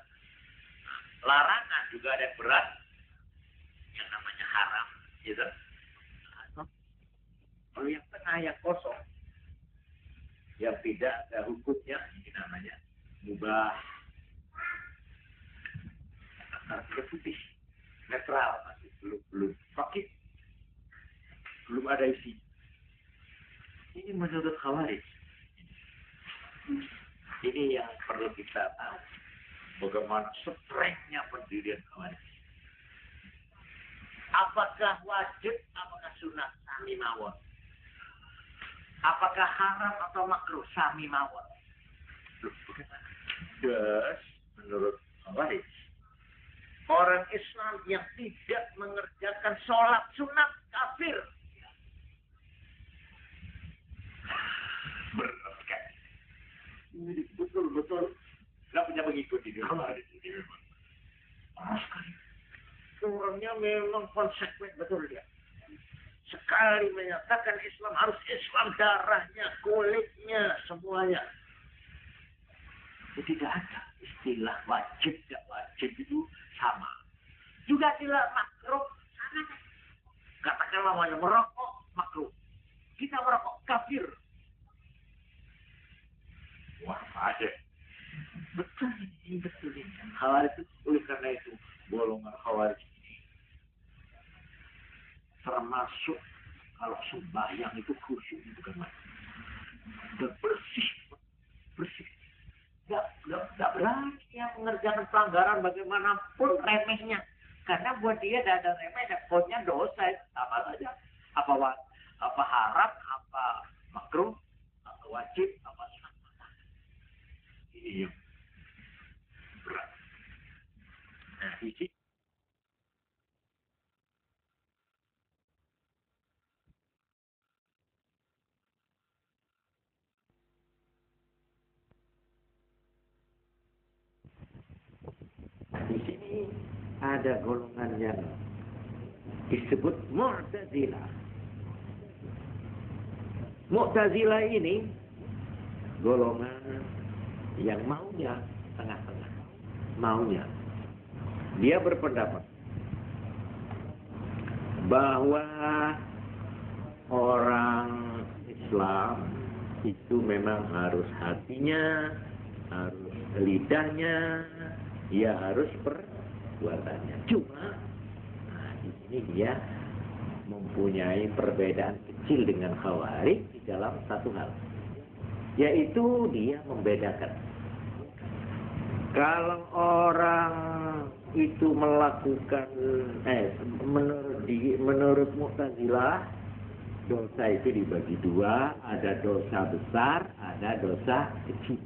Larangan juga ada yang berat, yang namanya haram. Gitu. Kalau yang tengah, yang kosong, yang tidak ada hukumnya, ini namanya mubah. Antara putih, netral, masih belum fakir, belum ada isi. Ini menurut Khawarij. Ini yang perlu kita tahu. Bagaimana strengthnya pendirian Khawarij. Apakah wajib, apakah sunat, sami mawon. Apakah haram atau makruh, sami mawon. Bagaimana? Yes, menurut Khawarij, orang Islam yang tidak mengerjakan sholat sunat kafir. Berat kan? Ini betul-betul tidak punya pengikut di dunia ini memang. Parah sekali. Orangnya memang konsekuen betul dia. Sekali menyatakan Islam harus Islam, darahnya, kulitnya, semuanya. Tidak ada istilah wajib dan wajib itu sama. Juga tidak makruh sama. Katakan namanya merokok makruh. Kita merokok kafir. Wah, ada. Betul ini, betul ini. Khawarij itu, oleh karena itu golongan Khawarij ini termasuk kalau sembahyang itu khusyuk itu kan, dan bersih. Tidak berani dia mengerjakan pelanggaran bagaimanapun remehnya. Karena buat dia tidak ada remeh, dan pokoknya dosa apa saja. Apa haram, apa makruh, apa wajib, apa sunat. Ini yang berat. Nah, di sini ada golongan yang disebut Mu'tazilah. Mu'tazilah ini golongan yang maunya tengah-tengah. Maunya. Dia berpendapat bahwa orang Islam itu memang harus hatinya, harus lidahnya, ya harus perbuatannya. Cuma di sini dia mempunyai perbedaan kecil dengan Khawarij di dalam satu hal, yaitu dia membedakan. Kalau orang itu melakukan menurut Mu'tazilah, dosa itu dibagi dua, ada dosa besar, ada dosa kecil.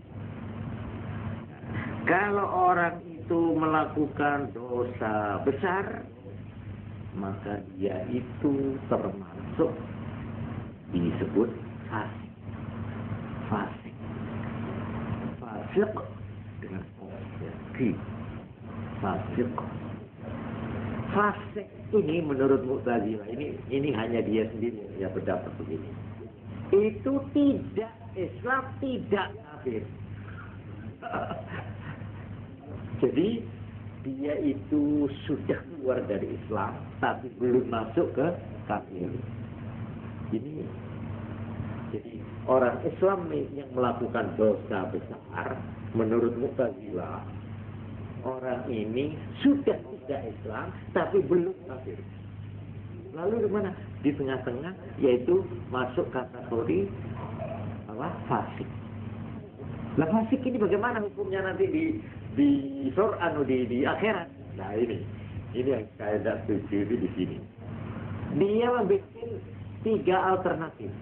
Kalau orang itu melakukan dosa besar, maka dia itu termasuk disebut fasik. Fasik. Fasik dengan fasik. Fasik ini menurut Mu'tazilah ini hanya dia sendiri yang berdapat begini. Itu tidak Islam, tidak kafir. Jadi dia itu sudah keluar dari Islam tapi belum masuk ke kafir. Ini jadi orang Islam yang melakukan dosa besar menurut Mu'tazilah, orang ini sudah tidak Islam tapi belum kafir. Lalu di mana? Di tengah-tengah, yaitu masuk kategori apa? Fasik. Lah fasik ini bagaimana hukumnya nanti di di akhirat? Nah ini yang saya tidak setuju di sini. Dia membuat 3 alternatif.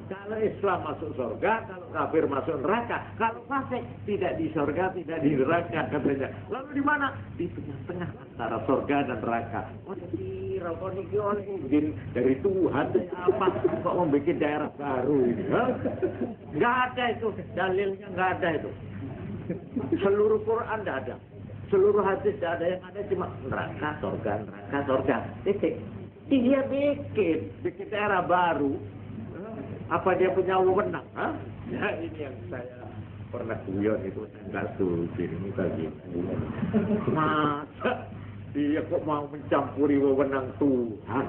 Kalau Islam masuk surga, kalau kafir masuk neraka, kalau fasik tidak di surga, tidak di neraka katanya. Lalu di mana? Di tengah-tengah antara surga dan neraka. Oh, kira ini oleh izin dari Tuhan apa kok membuat daerah baru ini? Nggak ada itu, dalilnya nggak ada itu. Seluruh Quran nggak ada, seluruh hadis nggak ada, yang ada cuma neraka, surga. Titik. Dia bikin daerah baru. Apa dia punya wewenang? Ya ini yang saya pernah guyon itu, saya nggak setuju ini bagi. Masa dia kok mau mencampuri wewenang Tuhan?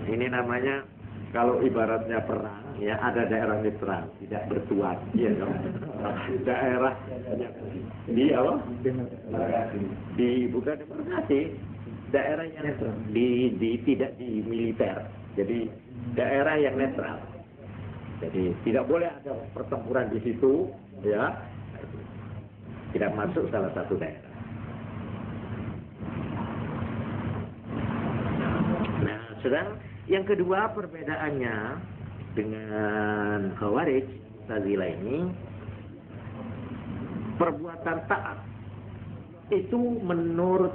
Ini namanya kalau ibaratnya perang, ya ada daerah netral, tidak bertuan, iya dong. Daerah yang di apa? Di bukan demokrasi, daerah yang tidak di militer. Jadi daerah yang netral. Jadi tidak boleh ada pertempuran di situ, ya. Tidak masuk salah satu daerah. Nah, sedang yang kedua perbedaannya dengan Khawarij, Mu'tazilah ini, perbuatan taat itu menurut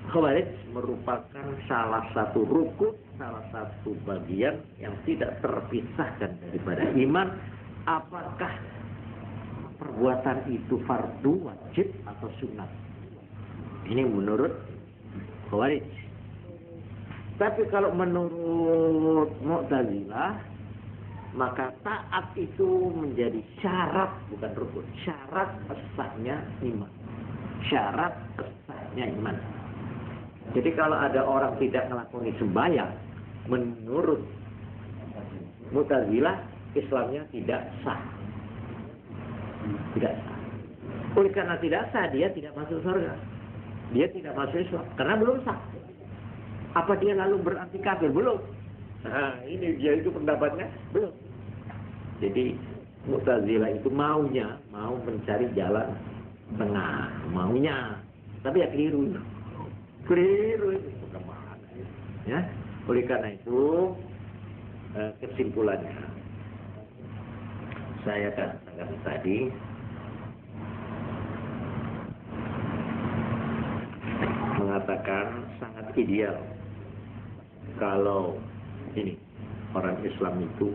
Khawarij merupakan salah satu rukun, salah satu bagian yang tidak terpisahkan daripada iman. Apakah perbuatan itu fardu, wajib, atau sunat? Ini menurut Khawarij. Tapi kalau menurut Mu'tazilah, maka taat itu menjadi syarat, bukan rukun, syarat sahnya iman. Syarat sahnya iman. Jadi kalau ada orang tidak melakoni sembahyang, menurut Mu'tazilah, Islamnya tidak sah. Tidak sah. Oleh karena tidak sah, dia tidak masuk surga. Dia tidak masuk Islam, karena belum sah. Apa dia lalu berarti kafir? Belum. Nah, ini dia itu pendapatnya, belum. Jadi Mu'tazilah itu mau mencari jalan tengah, maunya. Tapi ya keliru itu kemana ya. Oleh karena itu kesimpulannya saya katakan tadi, mengatakan sangat ideal kalau ini orang Islam itu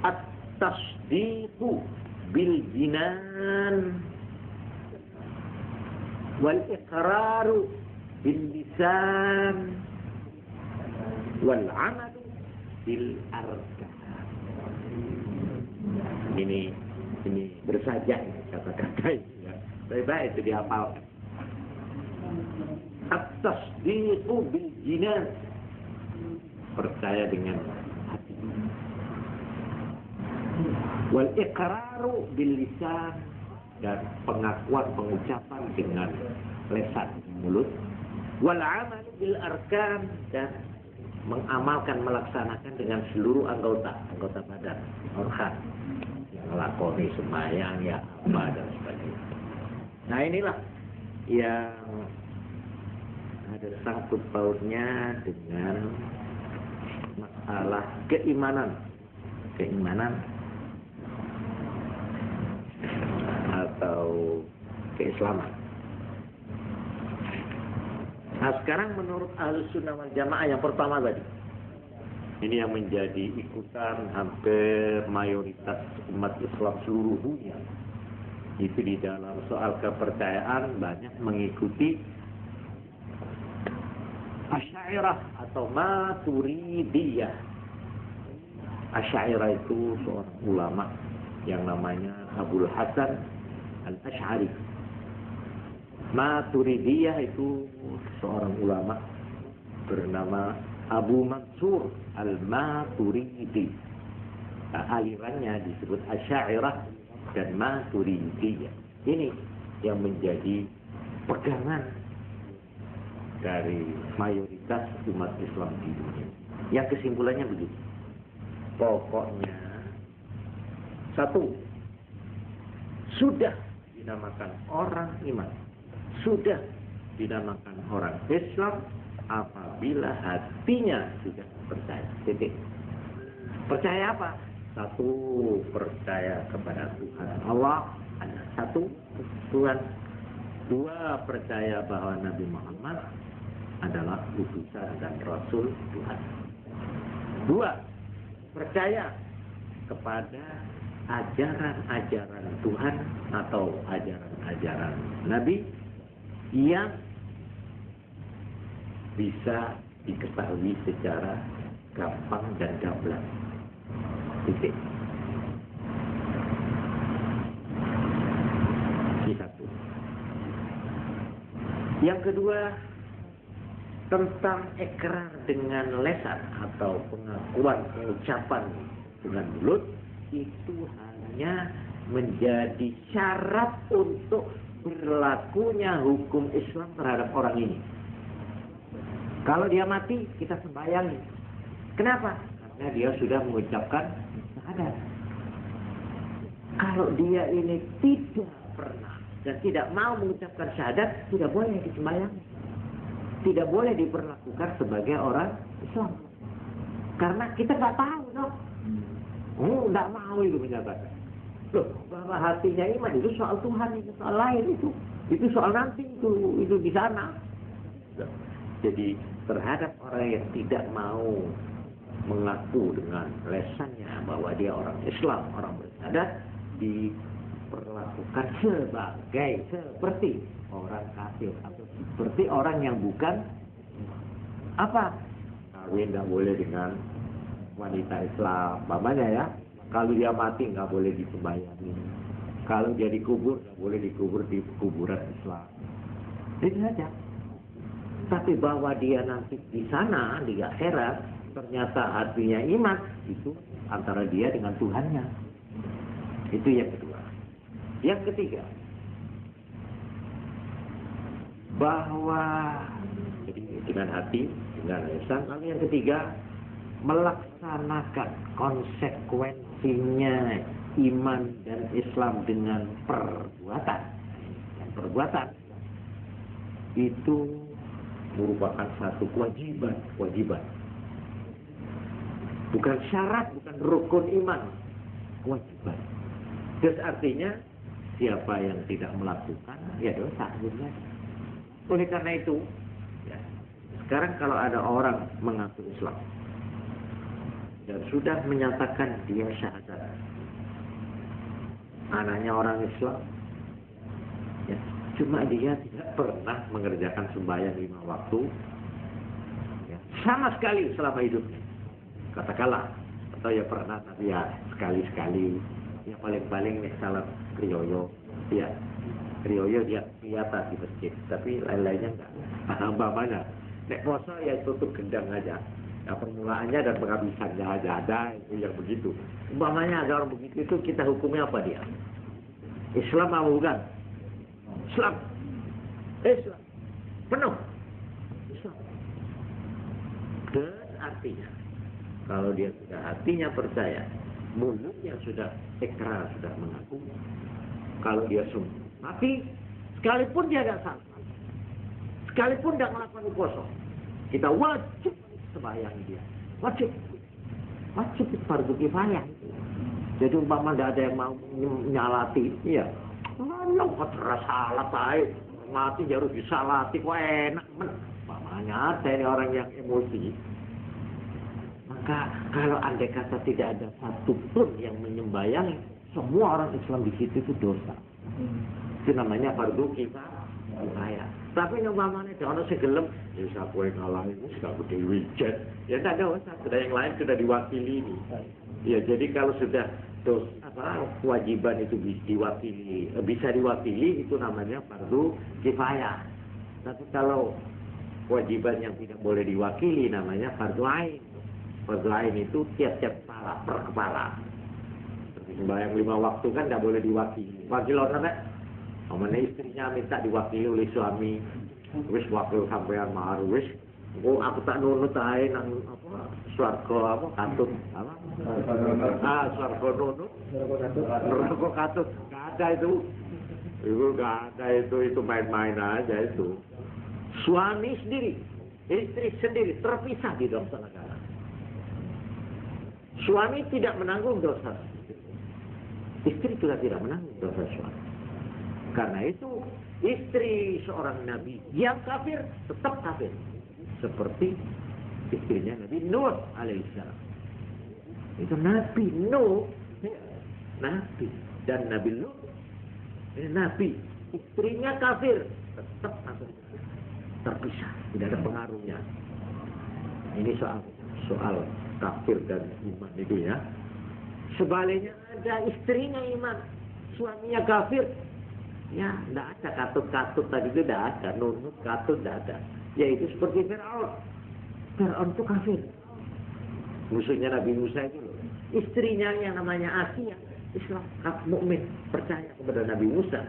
at-tasdiqu bil jinan wal iqraru bil lisan wal amalu bil arkan. Ini bersaja kata-kata ini ya. Baik-baik itu dihafalkan. At-tasdiqu bil jinan, percaya dengan hati, wal iqraru bil lisan, dan pengakuan, pengucapan dengan lisan, mulut, wal amalu bil arkan, dan mengamalkan, melaksanakan dengan seluruh anggota badan, organ, yang melakoni sembahyang, ya apa dan sebagainya. Nah inilah yang ada sangkut pautnya dengan masalah keimanan atau keislaman. Nah sekarang menurut Ahlussunnah wal Jamaah yang pertama tadi, ini yang menjadi ikutan hampir mayoritas umat Islam seluruh dunia, itu di dalam soal kepercayaan banyak mengikuti Asy'ariyah atau Maturidiyah. Asy'ariyah itu seorang ulama yang namanya Abul Hasan Al-Asy'ari. Maturidiyah itu seorang ulama bernama Abu Mansur Al-Maturidi. Alirannya disebut Asy'ariyah dan Maturidiyah. Ini yang menjadi pegangan dari mayoritas umat Islam di dunia. Yang kesimpulannya begitu. Pokoknya satu, sudah dinamakan orang iman, sudah dinamakan orang Islam apabila hatinya sudah percaya. Titik. Percaya apa? Satu, percaya kepada Tuhan Allah, ada satu Tuhan. Dua, percaya bahwa Nabi Muhammad adalah utusan dan Rasul Tuhan. Dua, percaya kepada ajaran-ajaran Tuhan atau ajaran-ajaran Nabi yang bisa diketahui secara gampang dan gamblang. Titik. Ini satu. Yang kedua, tentang ikrar dengan lisan atau pengakuan ucapan dengan mulut, itu hanya menjadi syarat untuk berlakunya hukum Islam terhadap orang ini. Kalau dia mati, kita sembayangi. Kenapa? Karena dia sudah mengucapkan syahadat. Kalau dia ini tidak pernah dan tidak mau mengucapkan syahadat, tidak boleh disembayangi. Tidak boleh diperlakukan sebagai orang Islam. Karena kita nggak tahu, dong. Nggak mau itu menyatakan. Loh, bahwa hatinya iman itu soal Tuhan, itu soal lain itu. Itu soal nanti, itu di sana. Jadi terhadap orang yang tidak mau mengaku dengan lesannya bahwa dia orang Islam, orang bersyahadat, diperlakukan seperti orang kafir atau seperti orang yang bukan apa? Kawin nggak boleh dengan wanita Islam, mamanya ya. Kalau dia mati nggak boleh disembayangi. Kalau dia dikubur nggak boleh dikubur di kuburan Islam. Itu saja. Tapi bahwa dia nanti di sana di akhirat ternyata hatinya iman, itu antara dia dengan Tuhannya. Itu yang kedua. Yang ketiga, bahwa jadi dengan hati, dengan lisan. Lalu yang ketiga, melaksanakan konsekuensinya iman dan Islam dengan perbuatan. Dan perbuatan itu merupakan satu kewajiban. Bukan syarat, bukan rukun iman. Kewajiban. Terus artinya siapa yang tidak melakukan, ya dosa. Oleh karena itu, ya, sekarang kalau ada orang mengaku Islam dan sudah menyatakan dia syahadat, anaknya orang Islam, ya, cuma dia tidak pernah mengerjakan sembahyang 5 waktu, ya, sama sekali selama hidupnya. Katakanlah, atau ya pernah tapi ya sekali-sekali, ya paling-paling nih salat riyoyo, ya riyoyo dia kelihatan di masjid, tapi lain-lainnya enggak. Umpamanya, nek poso ya tutup gendang aja. Ya, permulaannya dan penghabisannya aja ada itu yang begitu. Umpamanya ada orang begitu itu kita hukumnya apa dia? Islam mau bukan? Islam penuh Islam. Dan artinya kalau dia sudah hatinya percaya, mulutnya sudah ikrar, sudah mengaku, kalau dia mati, sekalipun dia tidak salah, sekalipun tidak melakukan puasa, kita wajib sembahyang dia, wajib itu fardu kifayah. Jadi umpama tidak ada yang mau menyalati, iya, kalau kau salat baik, mati harus disalati, kok enak, umpamanya ada ini orang yang emosi. Maka kalau andai kata tidak ada satupun yang menyembayangi, semua orang Islam di situ itu dosa. Itu namanya fardu kifayah. Tapi umpamanya ada orang segelem, ya siapa yang ngalah itu sudah berdiri wijat. Ya tidak ada dosa, sudah yang lain sudah diwakili ini. Ya jadi kalau sudah kewajiban itu bisa diwakili, itu namanya fardu kifayah. Tapi kalau kewajiban yang tidak boleh diwakili namanya fardu ain. Fardu ain itu tiap-tiap kepala, per kepala. Seperti sembahyang 5 waktu kan tidak boleh diwakili. Wakil orang kan, namanya istrinya minta diwakili oleh suami. Wis wakil sampean mahar wis. Oh, aku tak nunut ae nang swarga katut swarga nunut. Neraka katut. Enggak ada itu. Itu enggak ada itu main-main aja itu. Suami sendiri, istri sendiri terpisah di dosa negara. Suami tidak menanggung dosa. Istri juga tidak menanggung dosa suami. Karena itu istri seorang nabi yang kafir tetap kafir. Seperti istrinya Nabi Nuh alaihissalam. Itu Nabi Nuh, Nabi dan Nabi Nuh, Nabi, istrinya kafir, tetap kafir, terpisah, tidak ada pengaruhnya. Ini soal kafir dan iman itu ya. Sebaliknya ada istrinya iman, suaminya kafir, ya tidak ada katut-katut tadi itu tidak ada, nunut katut tidak ada. Yaitu seperti Fir'aun. Fir'aun itu kafir. Musuhnya Nabi Musa itu loh. Istrinya yang namanya Asia, Islam, mukmin, percaya kepada Nabi Musa.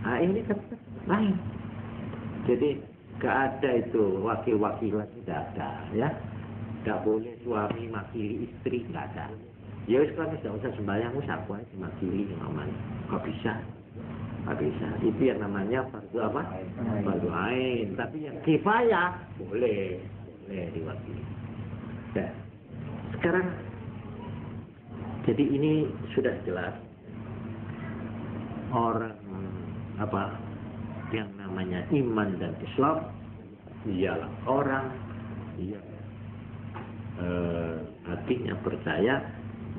Nah, ini tetap lain. Jadi gak ada itu wakil-wakilan, tidak ada ya. Gak boleh suami makili istri, gak ada. Ya wis kan tidak usah sembahyang, usah aku aja makili namanya. Gak bisa. Gak bisa. Itu yang namanya fardu apa? Fardu ain. Tapi yang kifayah boleh diwakili. Nah, sekarang jadi ini sudah jelas orang yang namanya iman dan Islam ialah orang yang hatinya percaya,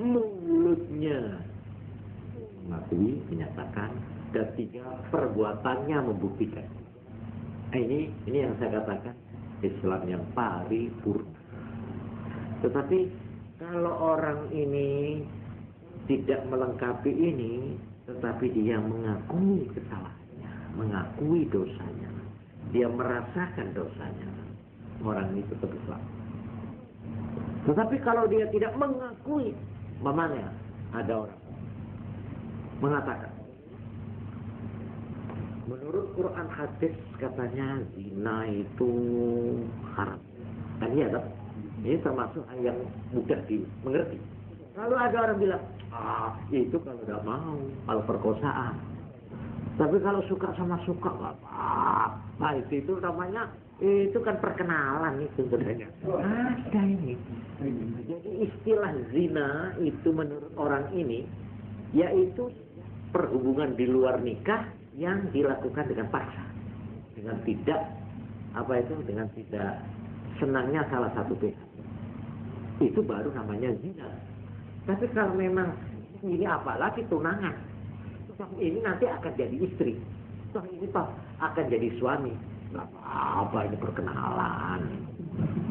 mulutnya mengakui, menyatakan, dan 3 perbuatannya membuktikan. Ini yang saya katakan Islam yang paripurna. Tetapi kalau orang ini tidak melengkapi ini, tetapi dia mengakui kesalahannya, mengakui dosanya, dia merasakan dosanya, orang ini tetap Islam. Tetapi kalau dia tidak mengakui, mamanya ada orang mengatakan, menurut Quran hadis katanya zina itu haram. Kan iya kan? Ini termasuk hal yang mudah dimengerti. Lalu ada orang bilang, itu kalau tidak mau, kalau perkosaan. Tapi kalau suka sama suka, nggak apa-apa. Itu namanya, itu kan perkenalan itu sebenarnya. Ada ini. Jadi istilah zina itu menurut orang ini, yaitu perhubungan di luar nikah yang dilakukan dengan paksa, dengan tidak dengan tidak senangnya salah satu pihak, itu baru namanya zina. Tapi kalau memang ini apalagi tunangan, ini nanti akan jadi istri, ini akan jadi suami, nggak apa-apa, ini perkenalan.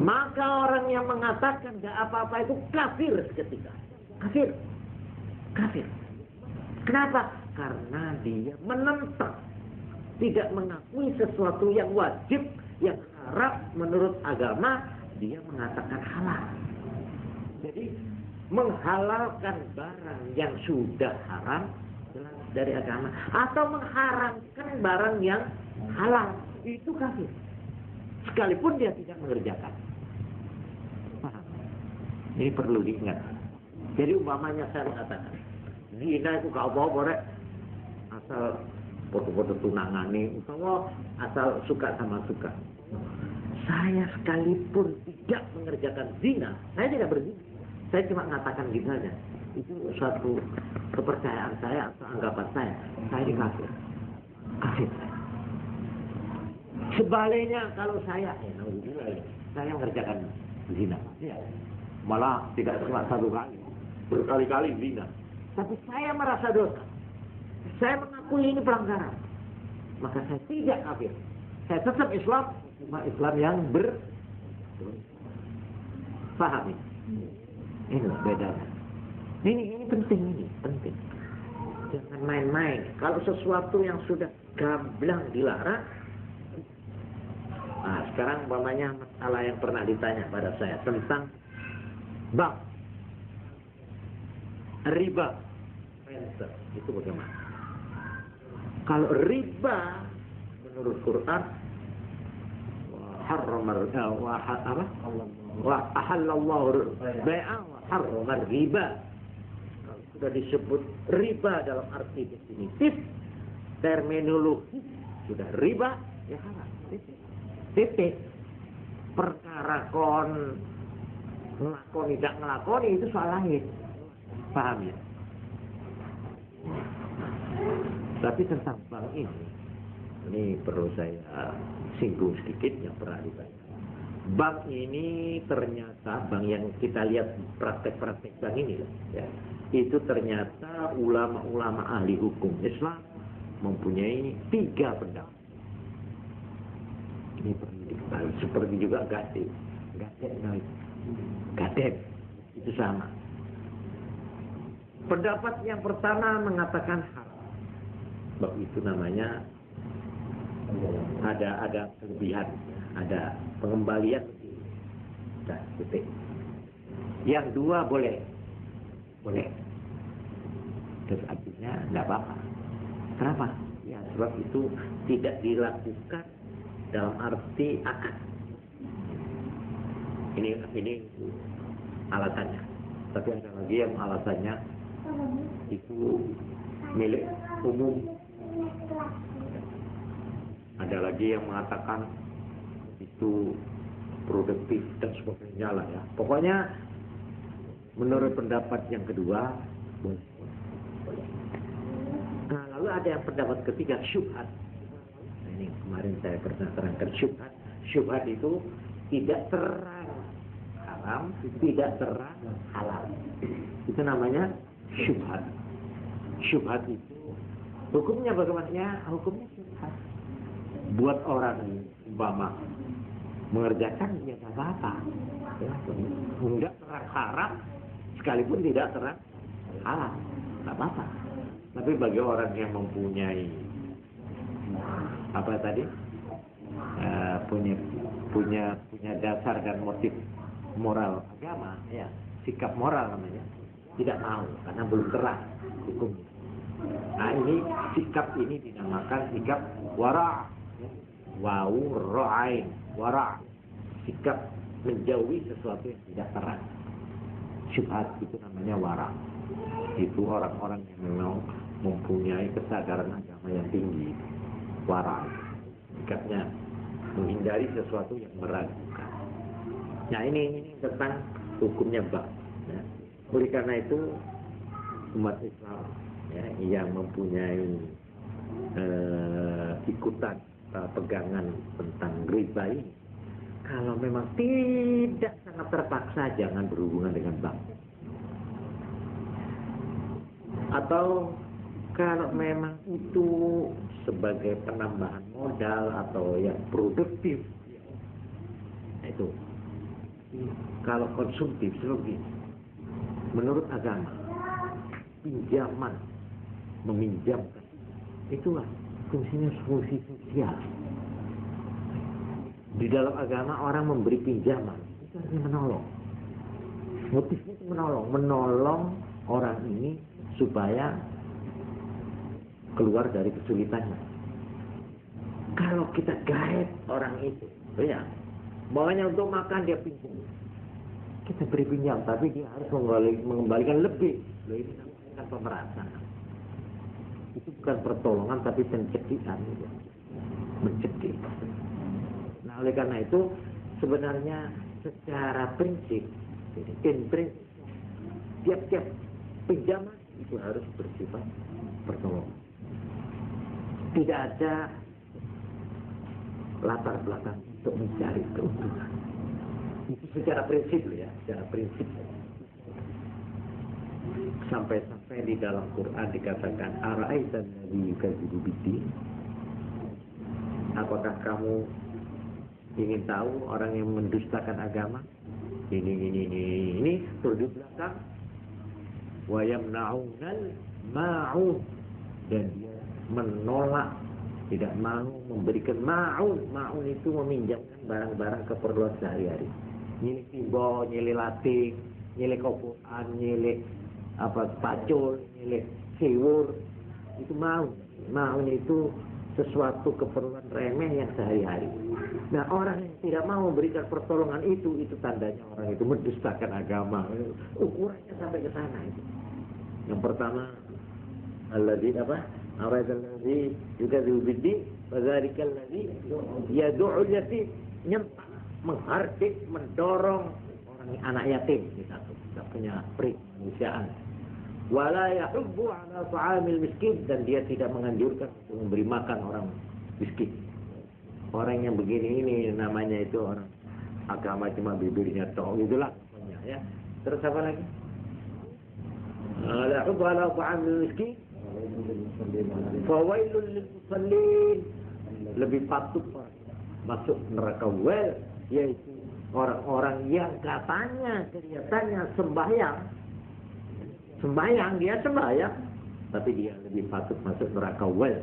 Maka orang yang mengatakan nggak apa-apa itu kafir seketika, kafir. Kenapa? Karena dia menentang, tidak mengakui sesuatu yang wajib, yang haram menurut agama, dia mengatakan halal. Jadi menghalalkan barang yang sudah haram dari agama, atau mengharamkan barang yang halal, itu kafir. Sekalipun dia tidak mengerjakan. Paham? Ini perlu diingat. Jadi umpamanya saya mengatakan, zina itu gak apa-apa, rek. Asal foto-foto tunangan nih, asal suka sama suka. Saya sekalipun tidak mengerjakan zina, saya tidak berzina. Saya cuma mengatakan gitu saja. Itu suatu kepercayaan saya atau anggapan saya. Saya ini kafir. Sebaliknya kalau saya mengerjakan zina, ya, malah tidak cuma 1 kali, berkali-kali zina. Tapi saya merasa dosa. Saya mengakui ini pelanggaran. Maka saya tidak kafir. Saya tetap Islam, cuma Islam yang pahami. Ini bedanya. Ini penting. Jangan main-main. Kalau sesuatu yang sudah gamblang dilarang. Nah, sekarang umpamanya masalah yang pernah ditanya pada saya tentang bank, riba, renter, itu bagaimana? Kalau riba menurut Quran, wa ahallallahu bai'a wa harramar riba. Kalau sudah disebut riba dalam arti definitif, terminologi sudah riba, ya haram. Titik. Perkara kon ngelakoni tidak ngelakoni itu soal lain. Paham ya? Tapi tentang bank ini perlu saya singgung sedikit yang pernah ditanya. Bank ini ternyata bank yang kita lihat praktek-praktek bank ini ya, itu ternyata ulama-ulama ahli hukum Islam mempunyai 3 pendapat. Ini perlu diketahui. Seperti juga gadep itu sama. Pendapat yang pertama mengatakan haram. Sebab itu namanya ada kelebihan, ada pengembalian. Nah, titik. Yang 2 boleh. Terus artinya tidak apa-apa. Kenapa? Ya sebab itu tidak dilakukan dalam arti akad. Ini alasannya. Tapi ada lagi yang alasannya itu milik umum. Ada lagi yang mengatakan itu produktif dan sebagainya lah ya. Pokoknya menurut pendapat yang kedua boleh. Nah, lalu ada yang pendapat ketiga syubhat. Nah, ini kemarin saya pernah terangkan syubhat. Syubhat itu tidak terang haram, tidak terang halal. Itu namanya syubhat. Syubhat itu hukumnya bagaimana? Ya, hukumnya syubhat. Buat orang umpama mengerjakan ya tidak apa-apa. Ya, enggak terang haram sekalipun tidak terang halal, tidak apa-apa. Tapi bagi orang yang mempunyai apa tadi punya dasar dan motif moral agama, ya sikap moral namanya, tidak mau karena belum terang hukumnya. Nah ini sikap ini dinamakan sikap wara, wau ra'ain, wara, sikap menjauhi sesuatu yang tidak terang. Syubhat itu namanya wara. Itu orang-orang yang memang mempunyai kesadaran agama yang tinggi. Wara, sikapnya menghindari sesuatu yang meragukan. Nah ini tentang hukumnya bank. Ya. Oleh karena itu umat Islam ya, yang mempunyai ikutan pegangan tentang riba ini, kalau memang tidak sangat terpaksa jangan berhubungan dengan bank. Atau kalau memang itu sebagai penambahan modal atau yang produktif, nah itu. Kalau konsumtif, selebih, menurut agama, pinjaman, meminjamkan, itulah fungsinya fungsi sosial. Di dalam agama orang memberi pinjaman, itu artinya menolong. Motifnya itu menolong orang ini supaya keluar dari kesulitannya. Kalau kita gaet orang itu, ya, bawanya untuk makan dia pinjam. Kita beri pinjam, tapi dia harus mengembalikan lebih. Loh, ini namanya pemerasan. Itu bukan pertolongan, tapi pencekikan. Mencekik. Nah, oleh karena itu, sebenarnya secara prinsip, tiap-tiap pinjaman itu harus bersifat pertolongan. Tidak ada latar belakang untuk mencari keuntungan. Itu secara prinsip ya, secara prinsip. Sampai-sampai di dalam Quran dikatakan ara'aitan nabi yukadzibu biddin. Apakah kamu ingin tahu orang yang mendustakan agama? Ini turun di belakang wa yamna'unal ma'un, dan dia menolak, tidak mau memberikan ma'un. Ma'un itu meminjamkan barang-barang keperluan sehari-hari. Nyilik tiba, nyilik lating, nyilik kopokan, nyilik pacul, nyilik siwur, itu ma'un. Ma'un itu sesuatu keperluan remeh yang sehari-hari. Nah, orang yang tidak mau memberikan pertolongan itu tandanya orang itu mendustakan agama. Ukurannya sampai ke sana itu. Yang pertama, alladzi aradalladzi yukadzibu bid-din, fadzalika alladzi yad'u al-yatim, nyempak, menghardik, mendorong orang anak yatim, itu tidak punya kemanusiaan. Wala yahubbu ala ta'amil miskin, dan dia tidak menganjurkan untuk memberi makan orang miskin. Orang yang begini ini namanya itu orang agama cuma bibirnya tok, gitulah pokoknya ya. Terus apa lagi? La yahubbu ala ta'amil miskin, fawailul lil musallin, lebih patut masuk neraka wel, yaitu orang-orang yang katanya kelihatannya sembahyang, dia sembahyang, tapi dia lebih patut masuk neraka wel.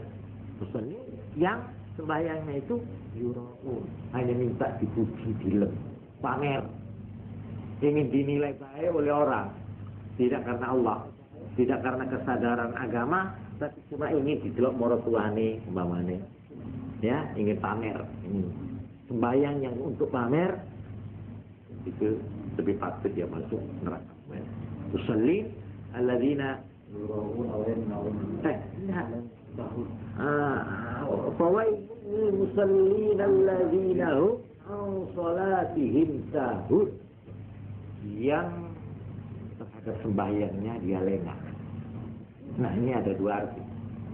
Maksudnya yang sembahyangnya itu yura'un, hanya minta dipuji, pamer, ingin dinilai baik oleh orang, tidak karena Allah, tidak karena kesadaran agama, tapi cuma ingin didelok maratuane umpamane, ya, ingin pamer. Ini sembahyang yang untuk pamer itu lebih patut dia masuk neraka wel. Musallin alladzina fawailul musallin alladzina hum an salatihim sahun, yang terhadap sembahyangnya dia lengah. Nah, ini ada dua arti.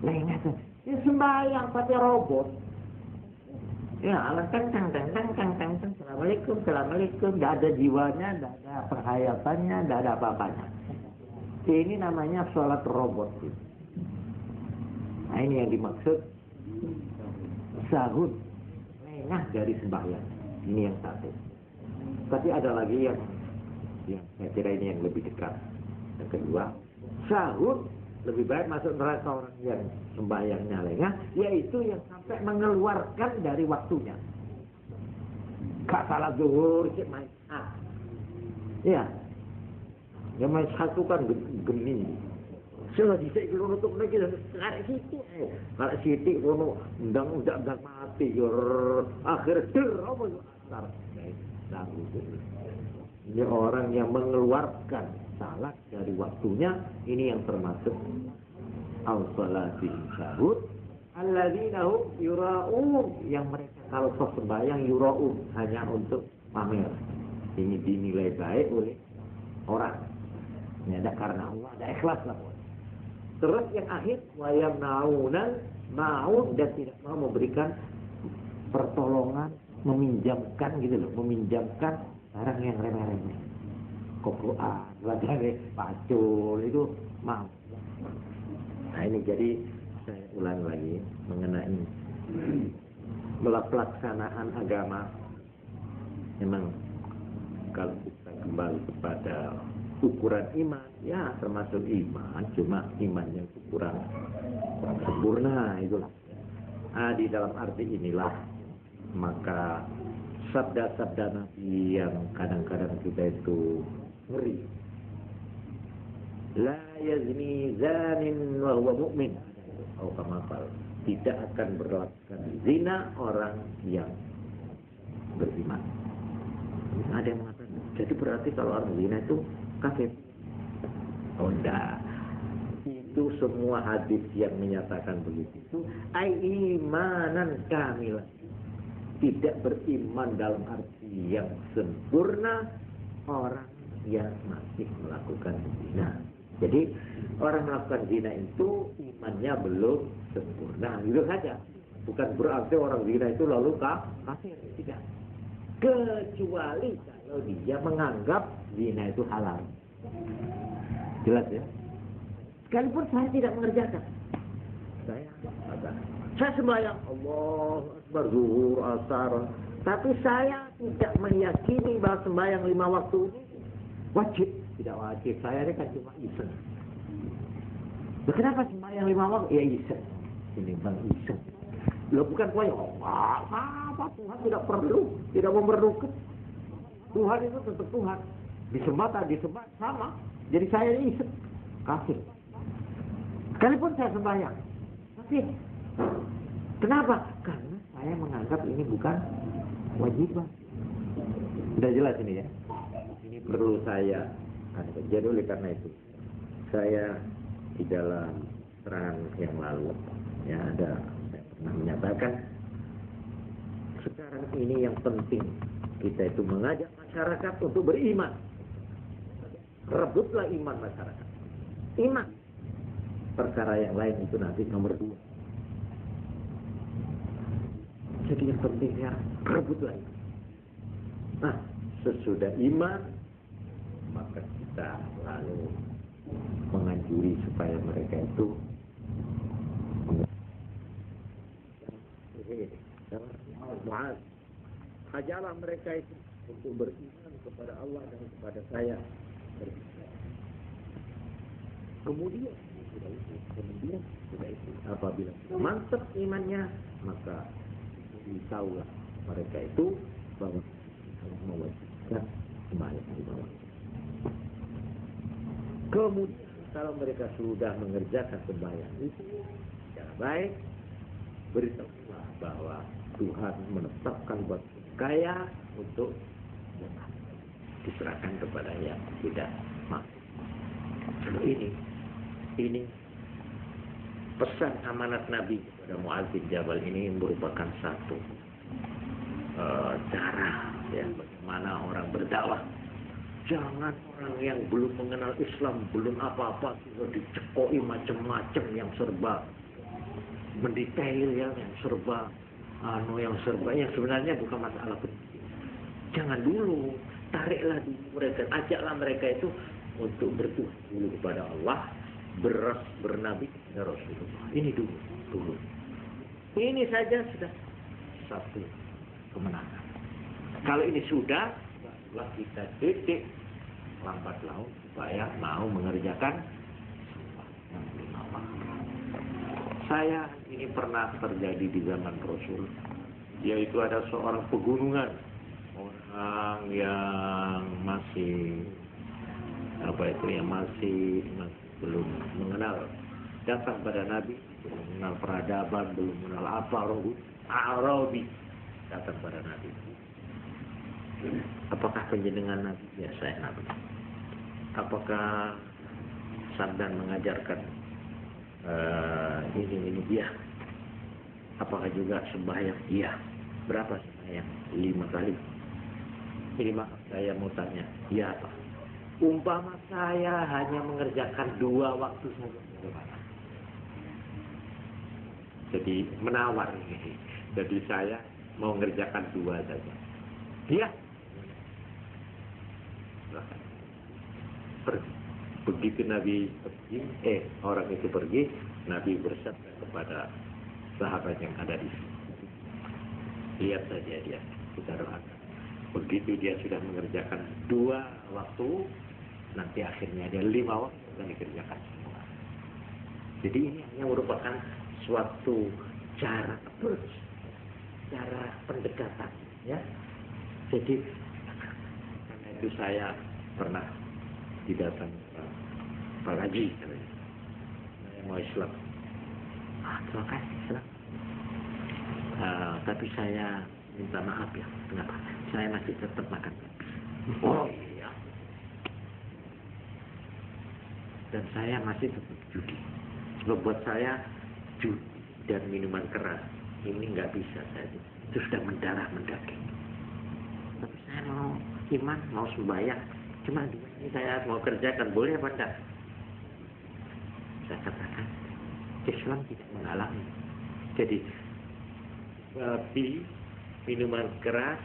Lengah tuh, ya sembahyang pakai robot. Ya, alat tang, assalamualaikum, tidak ada jiwanya, tidak ada perhayatannya, tidak ada apa-apanya. Ini namanya sholat robot. Nah, ini yang dimaksud sahud, lengah dari sembahyang. Ini yang satu. Tapi ada lagi yang saya kira ini yang lebih dekat. Yang kedua, sahud lebih baik masuk neraka orang yang sembahyangnya lengah, yaitu yang sampai mengeluarkan dari waktunya. Gak salah zuhur, cik main. Ya. Yang main satu kan geni. Sudah disik kalau nutup lagi dan sekarang situ. Kalau situ kalau undang mati, akhir apa itu asar. Ini orang yang mengeluarkan salat dari waktunya, ini yang termasuk al-salati sahud alladzina hum yura'un, yang mereka kalau sembahyang yura'un hanya untuk pamer, ingin dinilai baik oleh orang. Ini ada karena Allah, ada ikhlas lah. Terus yang akhir wayam naunan mau dan tidak mau memberikan pertolongan, meminjamkan gitu loh, meminjamkan barang yang remeh-remeh, kokoan, ladang, pacul, itu mau. Nah, ini jadi saya ulang lagi mengenai pelaksanaan agama. Memang kalau kita kembali kepada ukuran iman, ya termasuk iman, cuma imannya itu kurang sempurna, itulah. Di dalam arti inilah maka sabda-sabda Nabi yang kadang-kadang kita itu ngeri. La yazni zanin wa huwa mu'min. Oh, kamafal. Tidak akan berlakukan zina orang yang beriman. Ada yang mengatakan, jadi berarti kalau orang zina itu kafir. Oh, enggak. Itu semua hadis yang menyatakan begitu. Itu imanan kamilah. Tidak beriman dalam arti yang sempurna orang yang masih melakukan zina. Jadi orang melakukan zina itu imannya belum sempurna, gitu saja. Bukan berarti orang zina itu lalu kafir, tidak. Kecuali kalau dia menganggap zina itu halal. Jelas ya? Sekalipun saya tidak mengerjakan. Saya sembahyang Allah Akbar, zuhur, asar, tapi saya tidak meyakini bahwa sembahyang 5 waktu ini wajib. Tidak wajib, saya ini kan cuma iseng. Kenapa sembahyang 5 waktu? Ya iseng. Ini bang iseng. Lo bukan kau yang apa Tuhan tidak memerlukan. Tuhan itu tetap Tuhan. Disembah tak disembah sama. Jadi saya ini iseng, kafir. Sekalipun saya sembahyang, tapi kenapa? Karena saya menganggap ini bukan kewajiban. Sudah jelas ini ya. Ini perlu saya. Jadi oleh karena itu, saya di dalam serangan yang lalu ya saya pernah menyatakan sekarang ini yang penting kita itu mengajak masyarakat untuk beriman. Rebutlah iman masyarakat. Iman. Perkara yang lain itu nanti nomor 2. Jadi yang pentingnya rebutlah iman. Nah, sesudah iman maka kita lalu menganjuri supaya mereka itu ajarlah mereka itu untuk beriman kepada Allah dan kepada saya. Kemudian sudah itu apabila mantap imannya maka tahulah mereka itu bahwa Allah mewajibkan sembahyang di bawah. Kemudian kalau mereka sudah mengerjakan sembahyang itu secara baik, beritahulah bahwa Tuhan menetapkan buat kaya untuk diserahkan kepada yang tidak mampu. Ini pesan amanat Nabi kepada Mu'adz bin Jabal ini merupakan satu cara ya bagaimana orang berdakwah. Jangan orang yang belum mengenal Islam, belum apa-apa sudah dicekoi macam-macam yang serba mendetail ya, yang serba yang sebenarnya bukan masalah penting. Jangan dulu, tariklah dulu mereka, ajaklah mereka itu untuk bertuhan dulu kepada Allah, bernabi kepada Rasulullah. Ini dulu. Ini saja sudah satu kemenangan. Kalau ini sudah, barulah kita titik lambat laun supaya mau mengerjakan yang lima waktu. Saya ini pernah terjadi di zaman Rasul, yaitu ada seorang pegunungan, orang yang masih belum mengenal, datang pada Nabi, belum mengenal peradaban, belum mengenal apa, Arabi, datang pada Nabi. Apakah penjenengan Nabi? Ya, saya Nabi. Apakah Sabdan mengajarkan ini dia? Apakah juga sembahyang? Iya. Berapa sembahyang? 5 kali. Ini maaf saya mau tanya. Iya apa? Umpama saya hanya mengerjakan 2 waktu saja, bagaimana? Jadi menawar ini. Jadi saya mau mengerjakan 2 saja. Iya. Pergi. Begitu Nabi pergi, orang itu pergi, Nabi bersabda kepada sahabat yang ada di sini. Lihat saja dia, kita doakan. Begitu dia sudah mengerjakan 2 waktu, nanti akhirnya dia 5 waktu akan dikerjakan semua. Jadi ini hanya merupakan suatu cara approach, cara pendekatan, ya. Jadi karena itu saya pernah didatangi Pak Haji, saya mau Islam. Terima kasih Islam. Tapi saya minta maaf ya, kenapa? Saya masih tetap makan. Oh iya. Dan saya masih tetap judi. Sebab buat saya judi dan minuman keras ini nggak bisa saya. Itu sudah mendarah mendaging. Tapi saya mau iman, mau sembahyang. Cuma ini saya mau kerjakan, boleh apa enggak? Saya katakan Islam tidak menghalangi. Jadi babi, minuman keras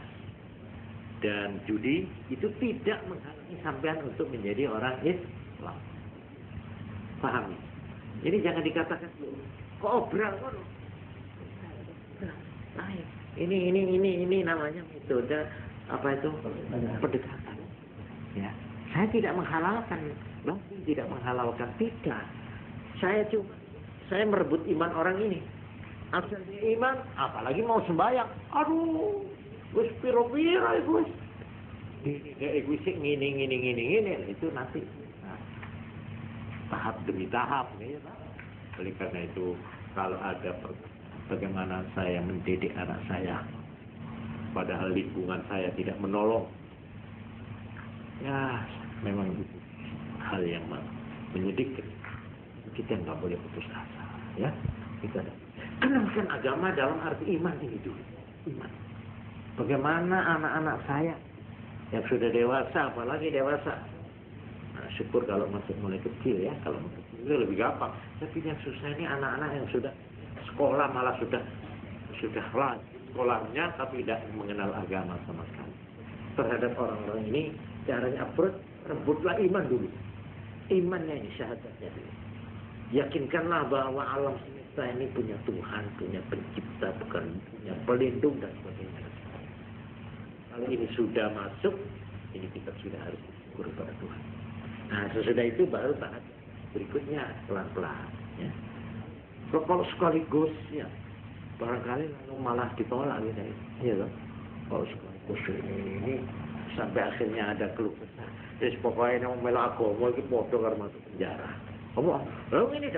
dan judi itu tidak menghalangi sampean untuk menjadi orang Islam. Pahami? Ini jangan dikatakan kok obral kok. Ini namanya metode apa itu? Pendekatan. Ya. Saya tidak menghalalkan, tidak. saya merebut iman orang ini. Asalnya iman, apalagi mau sembahyang. Aduh, wis piro-piro iku wis. Iku sik ngene itu nanti. Nah, tahap demi tahap ya, Pak. Oleh karena itu, kalau ada bagaimana saya mendidik anak saya, padahal lingkungan saya tidak menolong, ya memang itu hal yang menyedihkan. Kita nggak boleh putus asa, ya. Kita kenalkan agama dalam arti iman ini dulu. Iman. Bagaimana anak-anak saya yang sudah dewasa, apalagi dewasa. Nah, syukur kalau masih mulai kecil ya, kalau masih kecil lebih gampang. Tapi yang susah ini anak-anak yang sudah sekolah malah sudah sekolahnya tapi tidak mengenal agama sama sekali. Terhadap orang-orang ini caranya approach, rebutlah iman dulu. Imannya ini syahadatnya dulu. Yakinkanlah bahwa alam semesta ini punya Tuhan, punya pencipta, bukan punya pelindung dan sebagainya. Kalau ini sudah masuk, ini kita sudah harus bersyukur kepada Tuhan. Nah, sesudah itu baru tahap berikutnya pelan-pelan. Ya. Kalau sekaligus, ya barangkali lalu malah ditolak gitu. Ya, kalau sekaligus ini sampai akhirnya ada keluh kesah. Terus pokoknya yang melak agama itu bodoh karena masuk penjara. Kamu, ini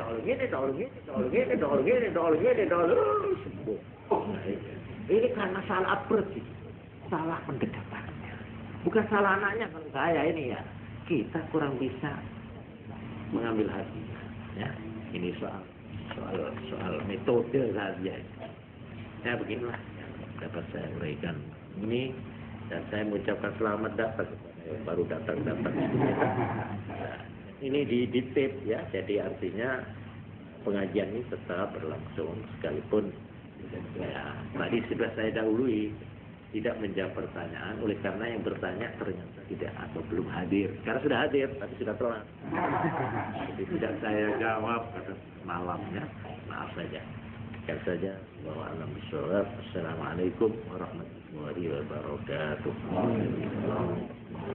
sembuh. Ini karena salah approach. Salah pendekatannya, bukan salah anaknya. Kalau saya ini ya, kita kurang bisa mengambil hatinya. Ya, ini soal metode saja. Ya beginilah yang dapat saya uraikan ini, dan saya mengucapkan selamat datang kepada yang baru datang. Nah, ini di tape ya, jadi artinya pengajian ini tetap berlangsung sekalipun ya, tadi sudah saya dahului tidak menjawab pertanyaan, oleh karena yang bertanya ternyata tidak atau belum hadir. Karena sudah hadir, tapi sudah telat. Jadi tidak saya jawab karena malamnya, maaf saja. Sekian saja. Wassalamualaikum warahmatullahi wabarakatuh.